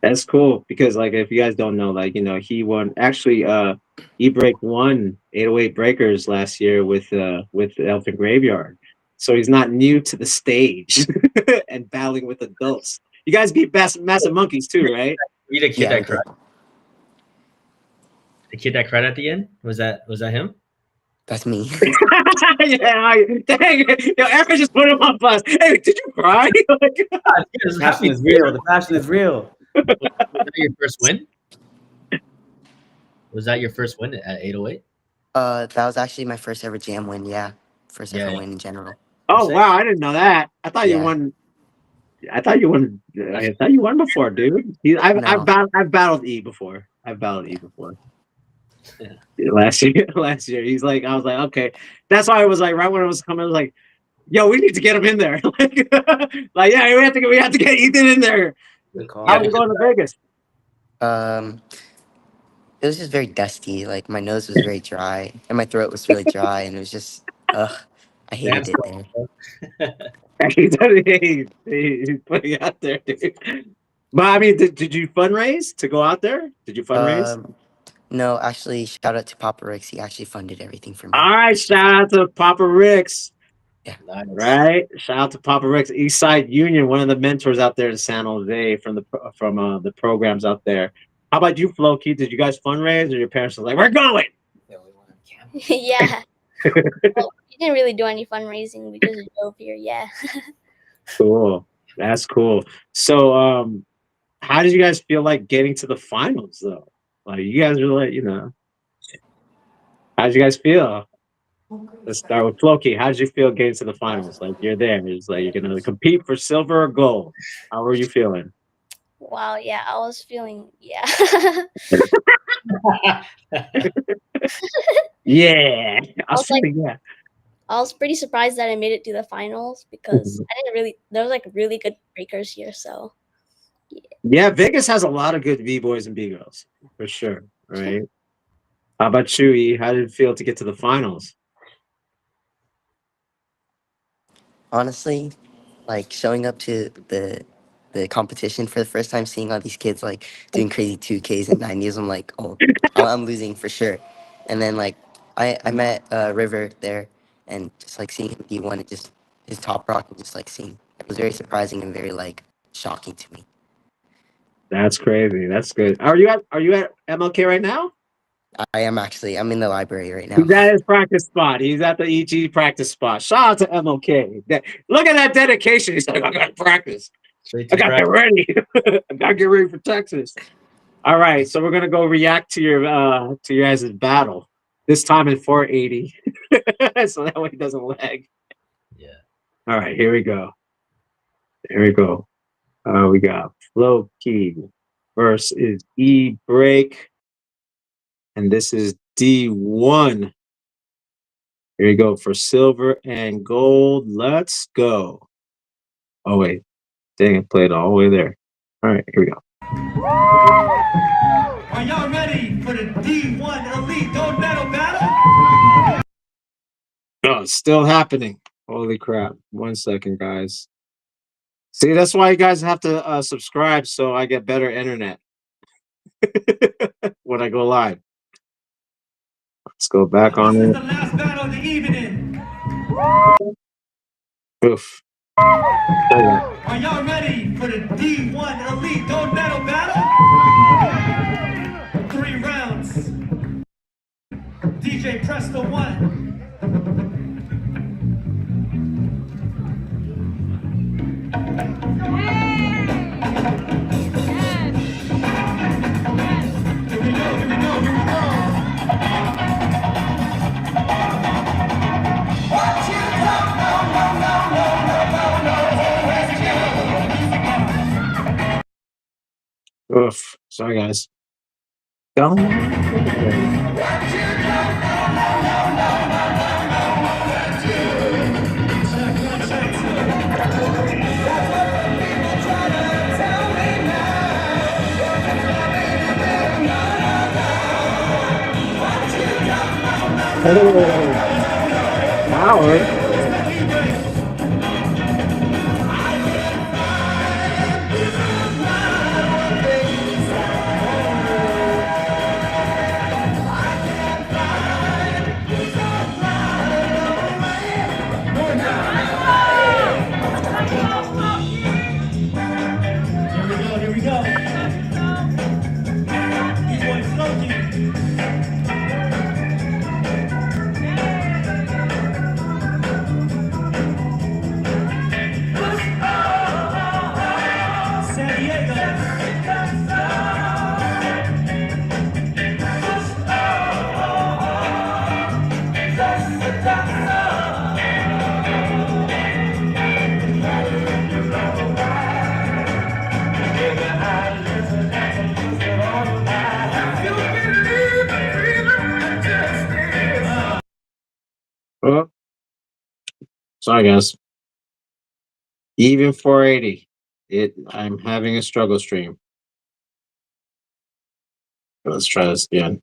That's cool because, like, if you guys don't know, like, he won. Actually, E-Break won 808 Breakers last year with Elephant Graveyard, so he's not new to the stage and battling with adults. You guys beat Massive Monkeys too, right? You the kid that cried. The kid that cried at the end, was that him? That's me. Yeah, dang it. Yo, Eric just put him on blast. Hey, did you cry? The passion is real. The passion is real. Was that your first win? Was that your first win at 808? That was actually my first ever jam win. Yeah, first ever win in general. Oh wow, I didn't know that. I thought you won. I thought you won before, dude. I've battled E before. Last year, he's like, I was like, okay. That's why I was like, right when it was coming, I was like, yo, we need to get him in there. like, yeah, we have to get Ethan in there. How are we going to Vegas? It was just very dusty. Like my nose was very dry, and my throat was really dry, and it was just, I hated it there. He's putting out there, dude. But I mean, did you fundraise to go out there? Did you fundraise? No, actually, shout out to Papa Ricks. He actually funded everything for me. All right, shout out to Papa Ricks. Yeah. Right. Shout out to Papa Ricks, Eastside Union, one of the mentors out there in San Jose from the programs out there. How about you, Floki? Did you guys fundraise, or your parents were like, "We're going"? Yeah. Well, we didn't really do any fundraising. We just drove here. Yeah. Cool. That's cool. So, how did you guys feel like getting to the finals, though? Like, you guys were like, how did you guys feel? Let's start with Floki. How did you feel getting to the finals? Like, you're there. It's like you're gonna compete for silver or gold. How were you feeling? Wow. Yeah, I was feeling. Yeah. Yeah. I was feeling. I was pretty surprised that I made it to the finals because I didn't really. There was like really good breakers here, so Yeah, Vegas has a lot of good b-boys and b-girls for sure. Right. How about you, E? How did it feel to get to the finals? Honestly, like showing up to the competition for the first time, seeing all these kids like doing crazy 2Ks and 90s, I'm like, oh, I'm losing for sure. And then like I met River there, and just like seeing him D1 and just his top rock and just like seeing it was very surprising and very like shocking to me. That's crazy. That's good. Are you at MLK right now? I am actually. I'm in the library right now. He's at his practice spot. He's at the EG practice spot. Shout out to MLK. Look at that dedication. He's like, I got to practice. I got to get ready. I got to get ready for Texas. All right, so we're gonna go react to your guys' battle. This time in 480, so that way it doesn't lag. Yeah. All right, here we go. Here we go. We got Flow Key versus E Break. And this is D1. Here you go for silver and gold. Let's go. Oh, wait. Dang, it played all the way there. All right, here we go. Are y'all ready for the D1 Elite Gold Medal battle? Oh, it's still happening. Holy crap. 1 second, guys. See, that's why you guys have to subscribe so I get better internet when I go live. Let's go back on This is it. the last battle of the evening. Oof. Are y'all ready for the D1 Elite Gold Medal battle? 3 rounds. DJ press the 1. Oof. Sorry, guys. Don't. Howard. Here we go. D-Boy Floki. San Diego. Oh. Sorry, guys. Even 480. I'm having a struggle stream. Let's try this again.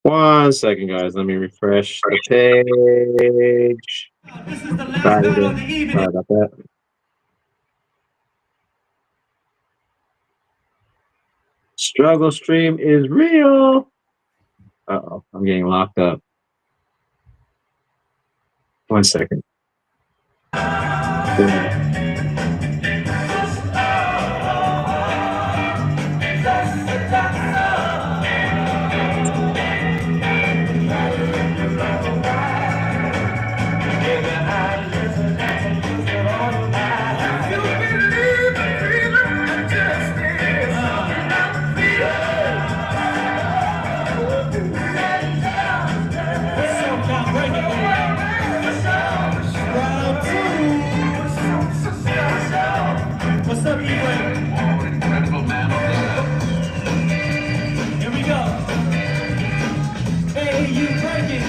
1 second, guys. Let me refresh the page. This is the last battle of the evening. Sorry about that. Struggle stream is real. Uh-oh, I'm getting locked up. 1 second. What's up, E-Way? Here we go. Hey, you breaking.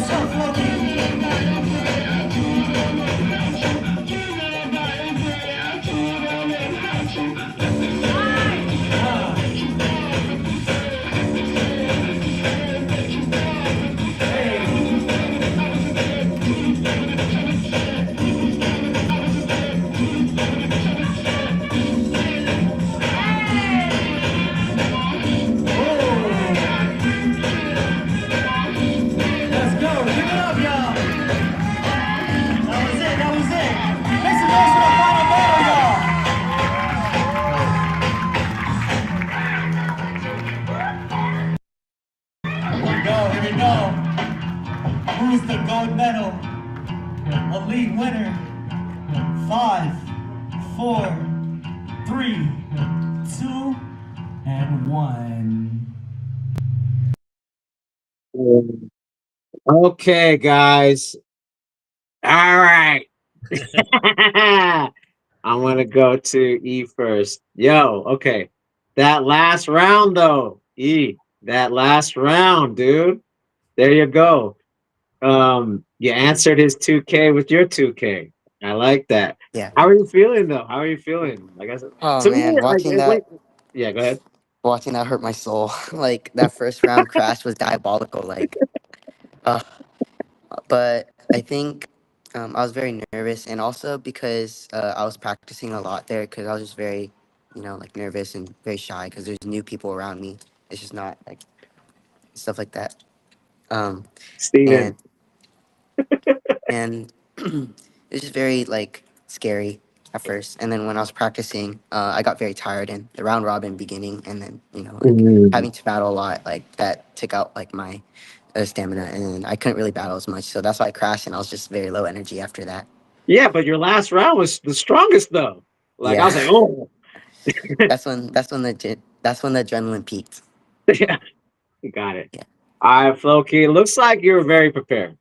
yourself, Loki. Let's go. Give it up, y'all. That was it. That was it. Make some noise for the final battle, y'all. Here we go. Here we go. Who's the gold medal? A league winner. 5, 4, 3, 2, and 1. Okay, guys. All right. I'm gonna go to E first. Yo, okay. That last round though, E. That last round, dude. There you go. You answered his 2K with your 2K. I like that. Yeah. How are you feeling though? How are you feeling? Like I said, Oh to me, man, watching that, yeah, go ahead. watching that hurt my soul. Like that first round crash was diabolical. Like, uh, but I think I was very nervous, and also because I was practicing a lot there, because I was just very, like nervous and very shy because there's new people around me. It's just not like stuff like that. Steven. And it's just very like scary at first, and then when I was practicing, I got very tired in the round robin beginning, and then having to battle a lot, like that took out like my stamina, and I couldn't really battle as much, so that's why I crashed, and I was just very low energy after that. Yeah, but your last round was the strongest though. Like I was like, oh. that's when the adrenaline peaked. Yeah, you got it. Yeah. All right, Floki. It looks like you're very prepared.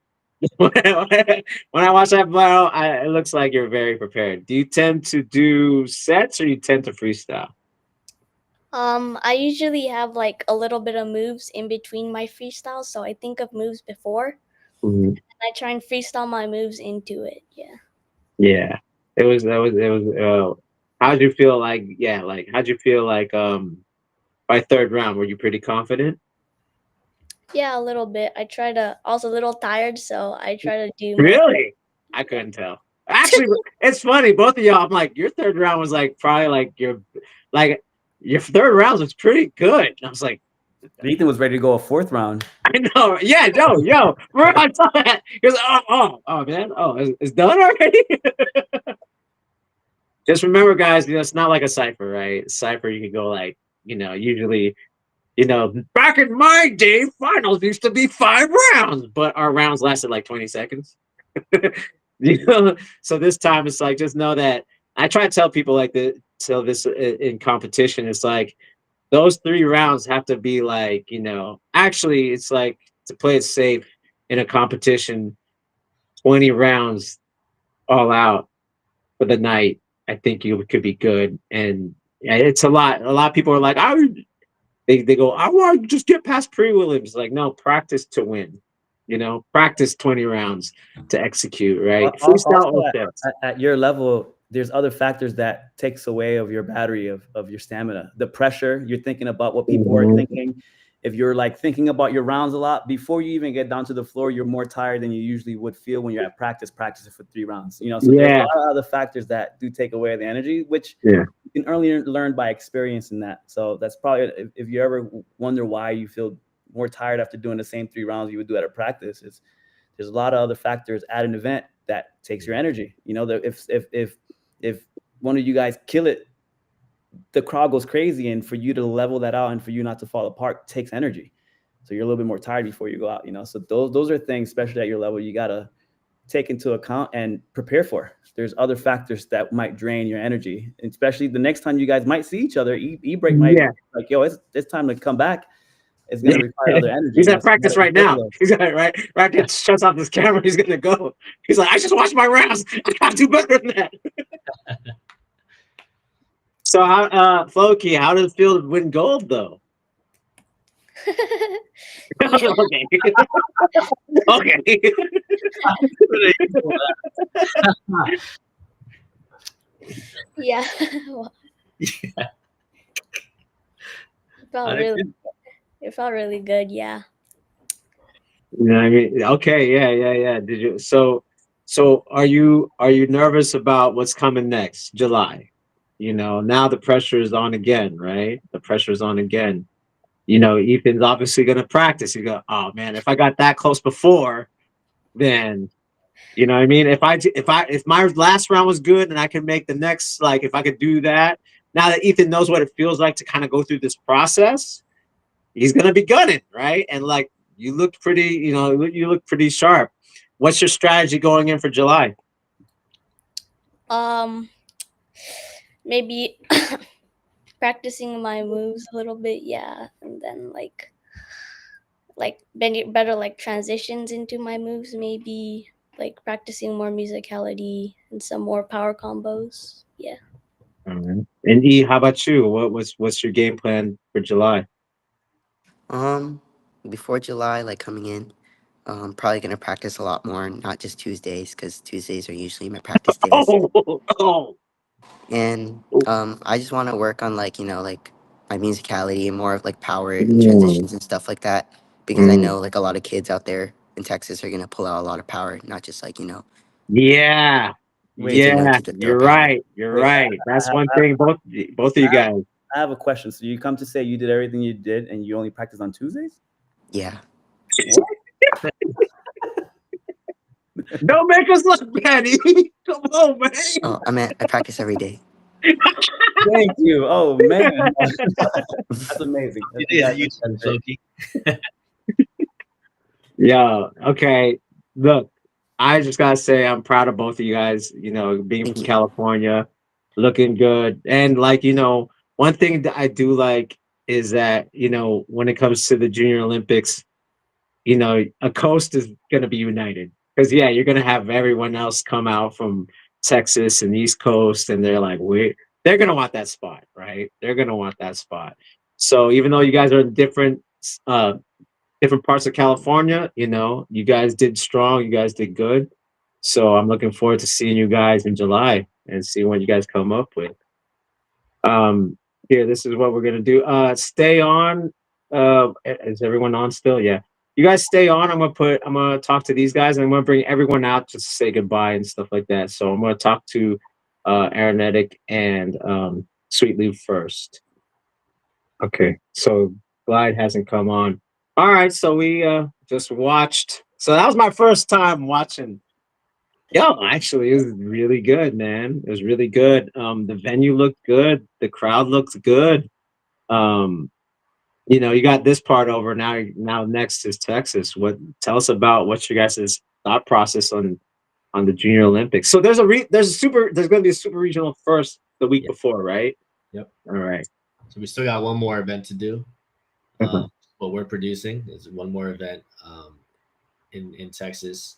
When I watch that battle, it looks like you're very prepared. Do you tend to do sets or you tend to freestyle? I usually have like a little bit of moves in between my freestyles, so I think of moves before. And I try and freestyle my moves into it. Yeah. Yeah. It was how'd you feel like how'd you feel like by third round? Were you pretty confident? Yeah, a little bit. I was a little tired, so I try to do Really? I couldn't tell. Actually, it's funny, both of y'all. I'm like, your third round was like probably like your third round was pretty good. And I was like, Ethan was ready to go a fourth round. I know. Yeah, yo, bro, I saw that. He goes, oh, man. Oh, it's done already? Just remember, guys, it's not like a cipher, right? Cipher, you can go like, usually, back in my day, finals used to be 5 rounds, but our rounds lasted like 20 seconds. So this time it's like, just know that I try to tell people like this in competition. It's like those 3 rounds have to be like, actually it's like to play it safe in a competition, 20 rounds all out for the night. I think you could be good. And it's a lot of people are like, they go, I want to just get past prelims. Like, no, practice to win. Practice 20 rounds to execute, right? Also, at your level, there's other factors that takes away of your battery of your stamina. The pressure, you're thinking about what people are thinking. If you're like thinking about your rounds a lot before you even get down to the floor, you're more tired than you usually would feel when you're at practicing for 3 rounds. So there's a lot of other factors that do take away the energy, which you can only learn by experiencing that. So that's probably, if you ever wonder why you feel more tired after doing the same 3 rounds you would do at a practice, there's a lot of other factors at an event that takes your energy. If one of you guys kill it, the crowd goes crazy, and for you to level that out and for you not to fall apart takes energy. So you're a little bit more tired before you go out, So those are things, especially at your level, you gotta take into account and prepare for. There's other factors that might drain your energy, and especially the next time you guys might see each other. E-break might be like, yo, it's time to come back. It's gonna require other energy. He's at practice right now. He's got it right. Right, shuts off this camera. He's gonna go. He's like, I just watched my rounds. I gotta do better than that. So, Floki, how does it feel to win gold, though? Okay. Okay. Yeah. Well, Yeah. it felt really it felt really good, yeah. You know what I mean? Okay, yeah. Did you so are you nervous about what's coming next? July. You know, now the pressure is on again, right? The pressure is on again. You know, Ethan's obviously gonna practice. You go, oh man, if I got that close before, then you know what I mean? If my last round was good and I can make the next, like if I could do that, now that Ethan knows what it feels like to kind of go through this process, he's gonna be gunning, right? And like you looked pretty, you know, you look pretty sharp. What's your strategy going in for July? Um, maybe practicing my moves a little bit, yeah, and then better like transitions into my moves, maybe like practicing more musicality and some more power combos. Yeah. All right. And E, how about you? What's your game plan for July? Um, before July, like coming in, probably gonna practice a lot more, not just Tuesdays, because Tuesdays are usually my practice days. Oh. And I just want to work on like like my musicality and more of like power and Mm, transitions and stuff like that, because I know like a lot of kids out there in Texas are gonna pull out a lot of power, not just like yeah. Wait, to know Yeah, to throw you're power. right. You're wait. right. That's one I, thing both of you guys. I have a question. So you come to say you did everything you did and you only practice on Tuesdays? Yeah. What? Don't make us look bad, E. Come on, man. Oh, I practice every day. Thank you. Oh man, that's amazing. It is YouTube, Loki. Yeah, okay. Look, I just gotta say I'm proud of both of you guys, you know, being Thank from you. California, looking good. And like, you know, one thing that I do like is that, you know, when it comes to the Junior Olympics, you know, a coast is gonna be united. Because yeah, you're gonna have everyone else come out from Texas and East Coast, and they're like, they're gonna want that spot, right? They're gonna want that spot. So even though you guys are in uh different parts of California, you know, you guys did strong, you guys did good. So I'm looking forward to seeing you guys in July and see what you guys come up with. Here, this is what we're gonna do. Stay on. Is everyone on still? Yeah. You guys stay on. I'm gonna talk to these guys and I'm gonna bring everyone out just to say goodbye and stuff like that. So I'm gonna talk to Aeronetic and Sweet Lou first. Okay, so Glide hasn't come on. All right, so we just watched. So that was my first time watching. Yo, actually, it was really good, man. It was really good. The venue looked good. The crowd looked good. Um, you know, you got this part over now. Now next is Texas. Tell us about what you guys' thought process on the Junior Olympics. So there's there's going to be a super regional first the week before, right? Yep. All right. So we still got one more event to do. Mhm. What we're producing is one more event in Texas.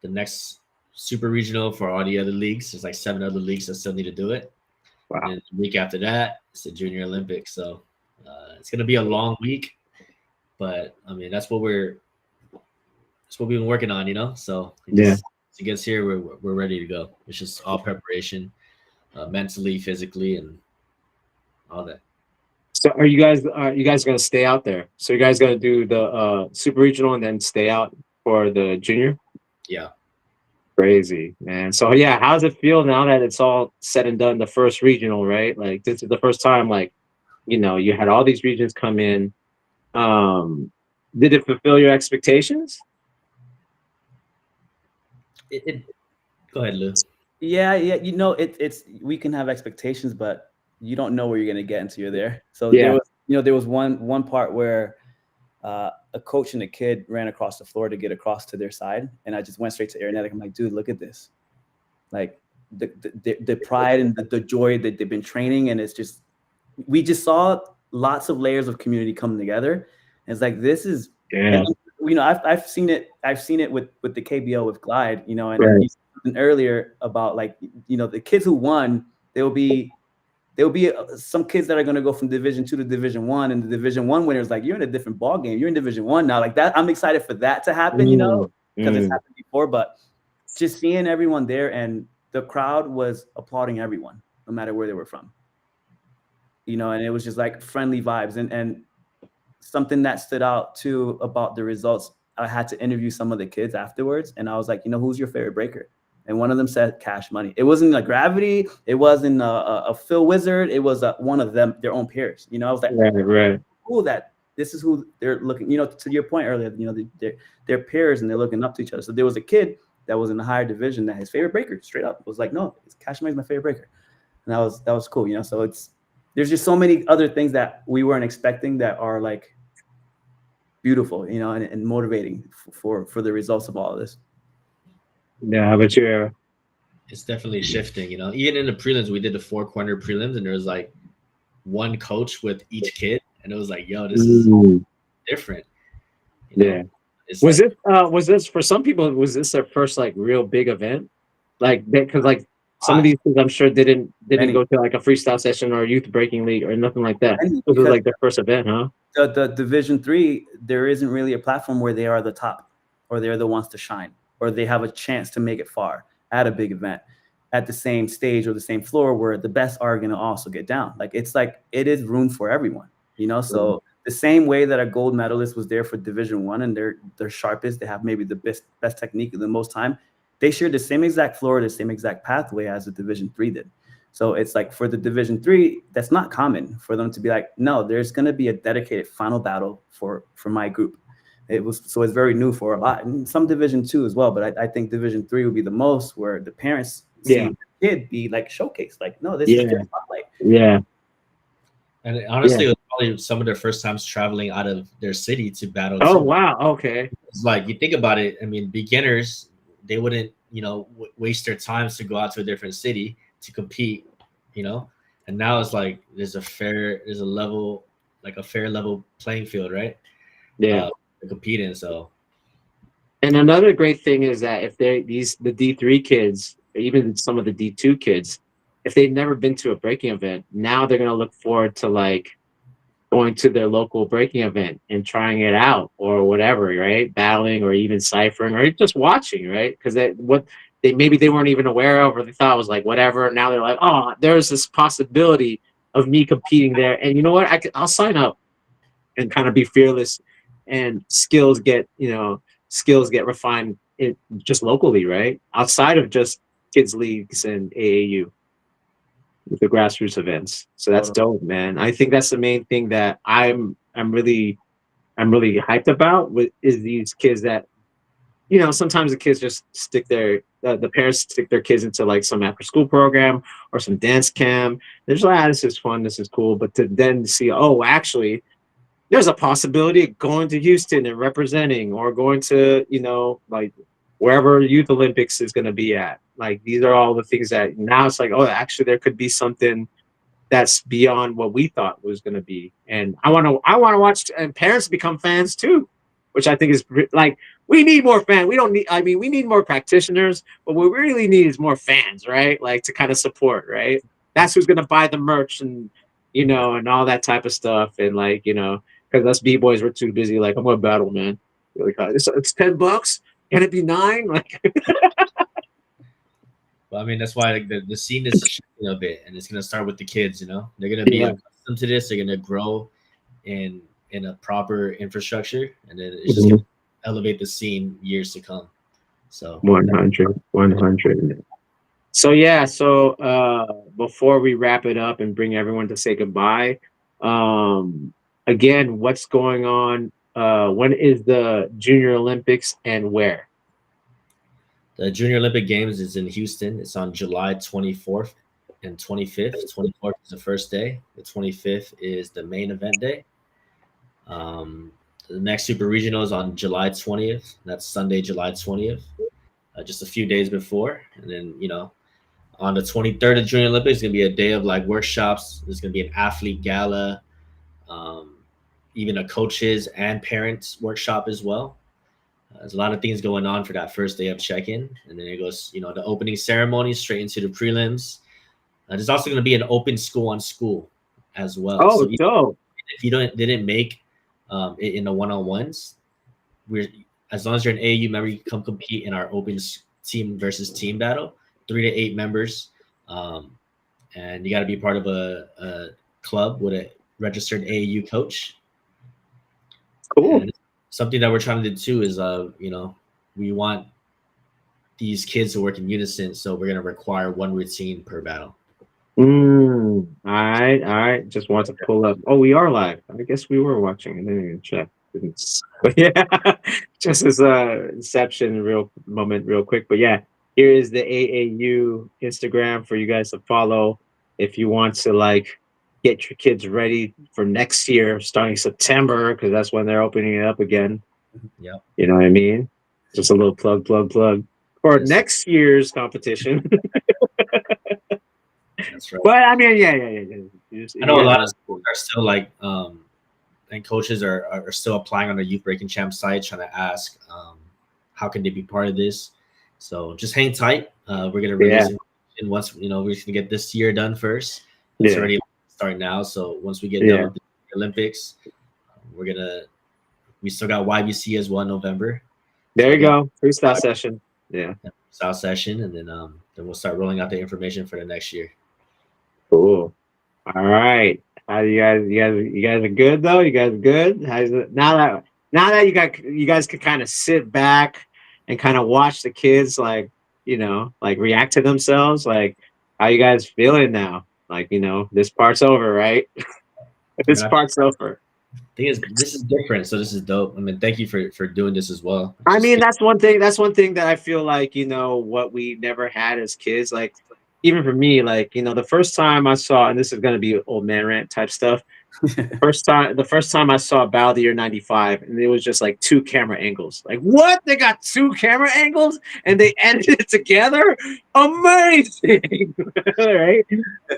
The next super regional for all the other leagues. There's like 7 other leagues that still need to do it. Wow. And the week after that, it's the Junior Olympics. So it's gonna be a long week, but I mean that's what we've been working on, you know. So once it gets here, we're ready to go. It's just all preparation, mentally, physically, and all that. So are you guys gonna stay out there? So you guys gonna do the super regional and then stay out for the junior? Yeah. Crazy, man. So yeah, how does it feel now that it's all said and done? The first regional, right? Like this is the first time, like, you know, you had all these regions come in. Did it fulfill your expectations? Go ahead, Lou. Yeah. You know, it's we can have expectations, but you don't know where you're gonna get until you're there. So there was one part where a coach and a kid ran across the floor to get across to their side, and I just went straight to Aeronetic. I'm like, dude, look at this, like the pride and the joy that they've been training, and it's just we just saw lots of layers of community coming together. And it's like this is, and, you know, I've seen it with the KBO with Glide, you know, and you said earlier about like, you know, the kids who won, they'll be there'll be some kids that are going to go from Division 2 to Division 1, and the Division 1 winners, like, you're in a different ball game. You're in Division 1 now. Like that, I'm excited for that to happen, you know, because it's happened before. But just seeing everyone there, and the crowd was applauding everyone, no matter where they were from. You know, and it was just like friendly vibes. And something that stood out too about the results, I had to interview some of the kids afterwards, and I was like, you know, who's your favorite breaker? And one of them said Cash Money. It wasn't like Gravity. It wasn't a Phil Wizard. It was one of them, their own peers. You know, I was like, right. Cool that this is who they're looking. You know, to your point earlier, you know, they're peers and they're looking up to each other. So there was a kid that was in a higher division that his favorite breaker straight up was like, no, Cash Money is my favorite breaker, and that was cool. You know, so there's just so many other things that we weren't expecting that are like beautiful, you know, and motivating for the results of all of this. Yeah, how about you, Era? It's definitely shifting, you know. Even in the prelims, we did the 4-corner prelims, and there was like one coach with each kid, and it was like, yo, this is different. You know? Yeah. Was this for some people? Was this their first like real big event? Like, because like some of these kids, I'm sure didn't go to like a freestyle session or a youth breaking league or nothing like that. This was like their first event, huh? The Division 3, there isn't really a platform where they are the top, or they're the ones to shine, or they have a chance to make it far at a big event, at the same stage or the same floor where the best are going to also get down. Like, it's like, it is room for everyone, you know? So the same way that a gold medalist was there for Division 1 and they're sharpest, they have maybe the best technique the most time, they share the same exact floor, the same exact pathway as the Division 3 did. So it's like for the Division 3, that's not common for them to be like, no, there's going to be a dedicated final battle for my group. It's very new for a lot, and some Division 2 as well. But I think Division 3 would be the most, where the parents see the kid be like showcased, like, no, this is their spotlight. Yeah. And honestly, it was probably some of their first times traveling out of their city to battle. Oh, wow. Okay. It's like, you think about it. I mean, beginners, they wouldn't, you know, waste their time to go out to a different city to compete, you know. And now it's like there's a fair level playing field, right? Yeah. To compete in. So, and another great thing is that if the D3 kids, or even some of the D2 kids, if they've never been to a breaking event, now they're gonna look forward to like going to their local breaking event and trying it out or whatever, right? Battling or even ciphering or just watching, right? Because maybe they weren't even aware of, or they thought it was like whatever. Now they're like, oh, there's this possibility of me competing there, and you know what? I'll sign up and kind of be fearless, and skills get refined just locally, right? Outside of just kids leagues and AAU with the grassroots events. So that's dope, man. I think that's the main thing that I'm really hyped about is these kids that, you know, sometimes the kids just the parents stick their kids into like some after school program or some dance camp. They're just like, this is fun, this is cool. But to then see, oh, actually, there's a possibility of going to Houston and representing, or going to, you know, like wherever Youth Olympics is going to be at. Like, these are all the things that now it's like, oh, actually there could be something that's beyond what we thought was going to be. And I want to watch, and parents become fans too, which I think is like, we need more fans. We need more practitioners, but what we really need is more fans, right? Like, to kind of support, right? That's who's going to buy the merch and, you know, and all that type of stuff. And like, you know, because us B-boys were too busy. Like, I'm going to battle, man. Like, it's $10. Can it be $9? Like, well, I mean, that's why like the scene is shifting a bit, and it's gonna start with the kids. You know, they're gonna be accustomed to this. They're gonna grow in a proper infrastructure, and then it's just gonna elevate the scene years to come. So 100. So yeah. So before we wrap it up and bring everyone to say goodbye, again, what's going on? When is the Junior Olympics and where? The Junior Olympic Games is in Houston. It's on July 24th and 25th. 24th is the first day. The 25th is the main event day. The next Super Regional is on July 20th. That's Sunday, July 20th, just a few days before. And then, you know, on the 23rd of Junior Olympics, it's going to be a day of like workshops. There's going to be an athlete gala, even a coaches and parents workshop as well. There's a lot of things going on for that first day of check-in. And then it goes, you know, the opening ceremony straight into the prelims. There's also going to be an open school on school as well. Oh, So dope. if you didn't make it in the one-on-ones, we're as long as you're an AAU member, you can come compete in our open team versus team battle, 3 to 8 members, and you got to be part of a club with a registered AAU coach. Cool. And something that we're trying to do too is, we want these kids to work in unison, so we're going to require 1 routine per battle. All right. Just want to pull up. Oh, we are live. I guess we were watching. I didn't even check. But yeah, just as a inception real quick. But yeah, here is the AAU Instagram for you guys to follow if you want to like get your kids ready for next year, starting September, because that's when they're opening it up again. Yeah, you know what I mean. Just a little plug for next year's competition. That's right. But I mean, yeah. I know a lot of schools are still like, and coaches are still applying on the Youth Breaking Champ site, trying to ask how can they be part of this. So just hang tight. We're gonna release it, and once we're gonna get this year done first. It's already starting now. So once we get done with the Olympics, we still got YBC as well in November. There you go, freestyle session. Freestyle session, and then we'll start rolling out the information for the next year. Cool. All right. How do you guys are good though? You guys are good? How's it now that you guys could kind of sit back and kind of watch the kids like react to themselves? Like, how you guys feeling now? Like, this part's over, right? This part's over. Thing is, this is different, so this is dope. I mean, thank you for doing this as well. I mean, that's one thing that I feel like, what we never had as kids, like even for me, like, the first time I saw, and this is going to be old man rant type stuff. The first time I saw Battle of the Year 95, and it was just like 2 camera angles. Like, what? They got 2 camera angles and they edited it together? Amazing. Right?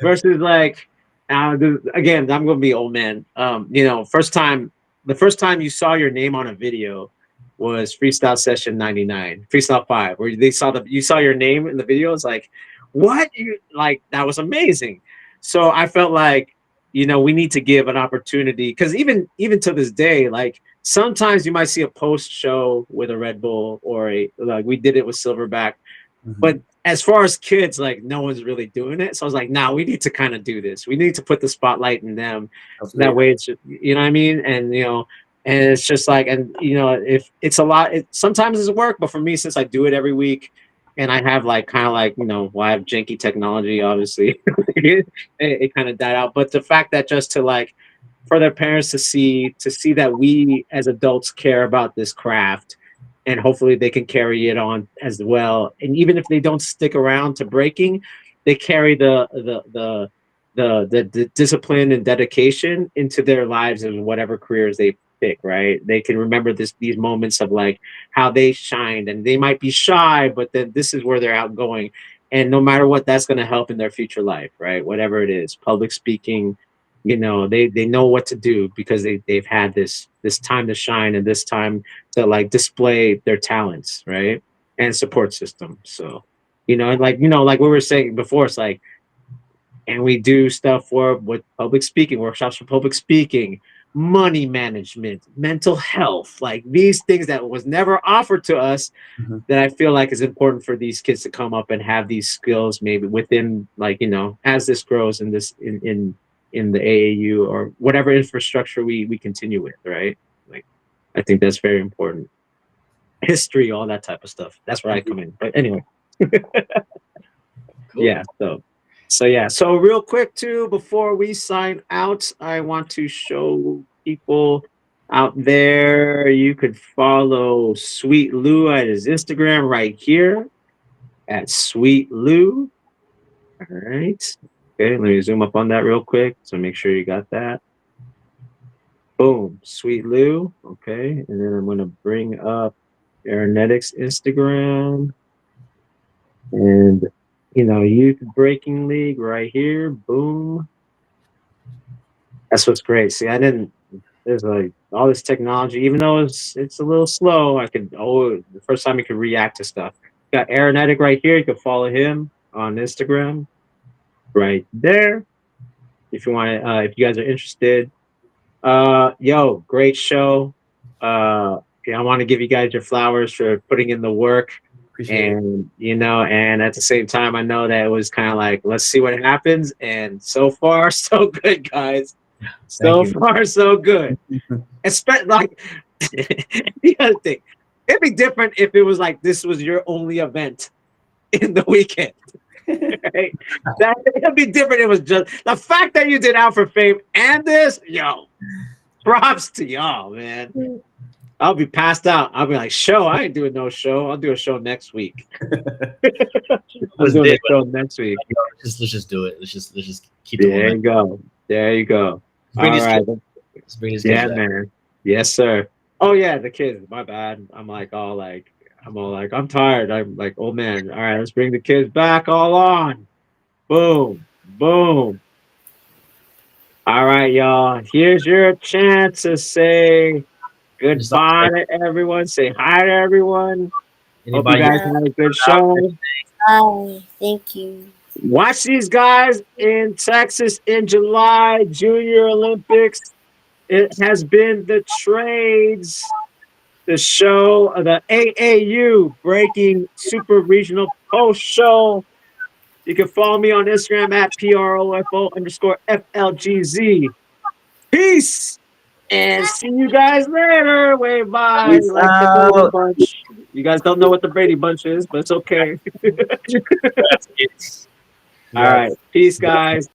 Versus like, again, I'm going to be old man. The first time you saw your name on a video was Freestyle Session 99, Freestyle 5, where you saw your name in the video. It's like, what? That was amazing. So I felt like, we need to give an opportunity, because even to this day, like sometimes you might see a post show with a Red Bull or like we did it with Silverback, but as far as kids, like no one's really doing it. So I was like, nah, we need to kind of do this. We need to put the spotlight in them. That way it's, you know what I mean? And, and it's just like, and, if it's a lot, sometimes it's work, but for me, since I do it every week, and I have like kind of like, well, I have janky technology, obviously, it kind of died out. But the fact that just to like, for their parents to see that we as adults care about this craft, and hopefully they can carry it on as well. And even if they don't stick around to breaking, they carry the discipline and dedication into their lives and whatever careers they pick, right? They can remember these moments of like how they shined, and they might be shy, but then this is where they're outgoing. And no matter what, that's going to help in their future life, right? Whatever it is, public speaking, they know what to do because they've had this time to shine and this time to like display their talents, right? And support system. So, like we were saying before, it's like, and we do stuff with public speaking, workshops for public speaking, money management, mental health, like these things that was never offered to us, that I feel like is important for these kids to come up and have these skills maybe within, like, as this grows in this in the AAU or whatever infrastructure we continue with, right? Like, I think that's very important. History, all that type of stuff. That's where I come in. But anyway. Cool. Yeah. So real quick too, before we sign out, I want to show people out there, you could follow Sweet Lou at his Instagram right here at Sweet Lou. All right. Okay, let me zoom up on that real quick. So make sure you got that. Boom, Sweet Lou. Okay, and then I'm going to bring up Aeronetics Instagram. And, Youth Breaking League right here. Boom. That's what's great. See, there's like all this technology, even though it's a little slow, the first time you could react to stuff. Got Aeronetic right here. You can follow him on Instagram. right there. If you want to, if you guys are interested. Yo, great show. I want to give you guys your flowers for putting in the work. Appreciate it. And and at the same time, I know that it was kind of like, let's see what happens. And so far, so good, guys. So far, so good. Especially like the other thing, it'd be different if it was like this was your only event in the weekend. Right? That'd be different. It was just the fact that you did Out for Fame and this, props to y'all, man. I'll be passed out. I'll be like, I ain't doing no show. I'll do a show next week. Let's do a show next week. Let's just do it. Let's just keep it. There you go. There you go. All right. Let's bring these kids back. Man. Yes, sir. Oh yeah, the kids. My bad. I'm all like, I'm tired. I'm like, oh man. All right, let's bring the kids back. All on. Boom. Boom. All right, y'all. Here's your chance to say goodbye to everyone. Say hi to everyone. Hope you guys had a good show. Bye. Thank you. Watch these guys in Texas in July, Junior Olympics. It has been the Trades, the show, the AAU Breaking Super Regional Post Show. You can follow me on Instagram at PROFO_FLGZ. Peace! And see you guys later. Wave bye. Like Bunch. You guys don't know what the Brady Bunch is, but it's okay. All right. Peace, guys.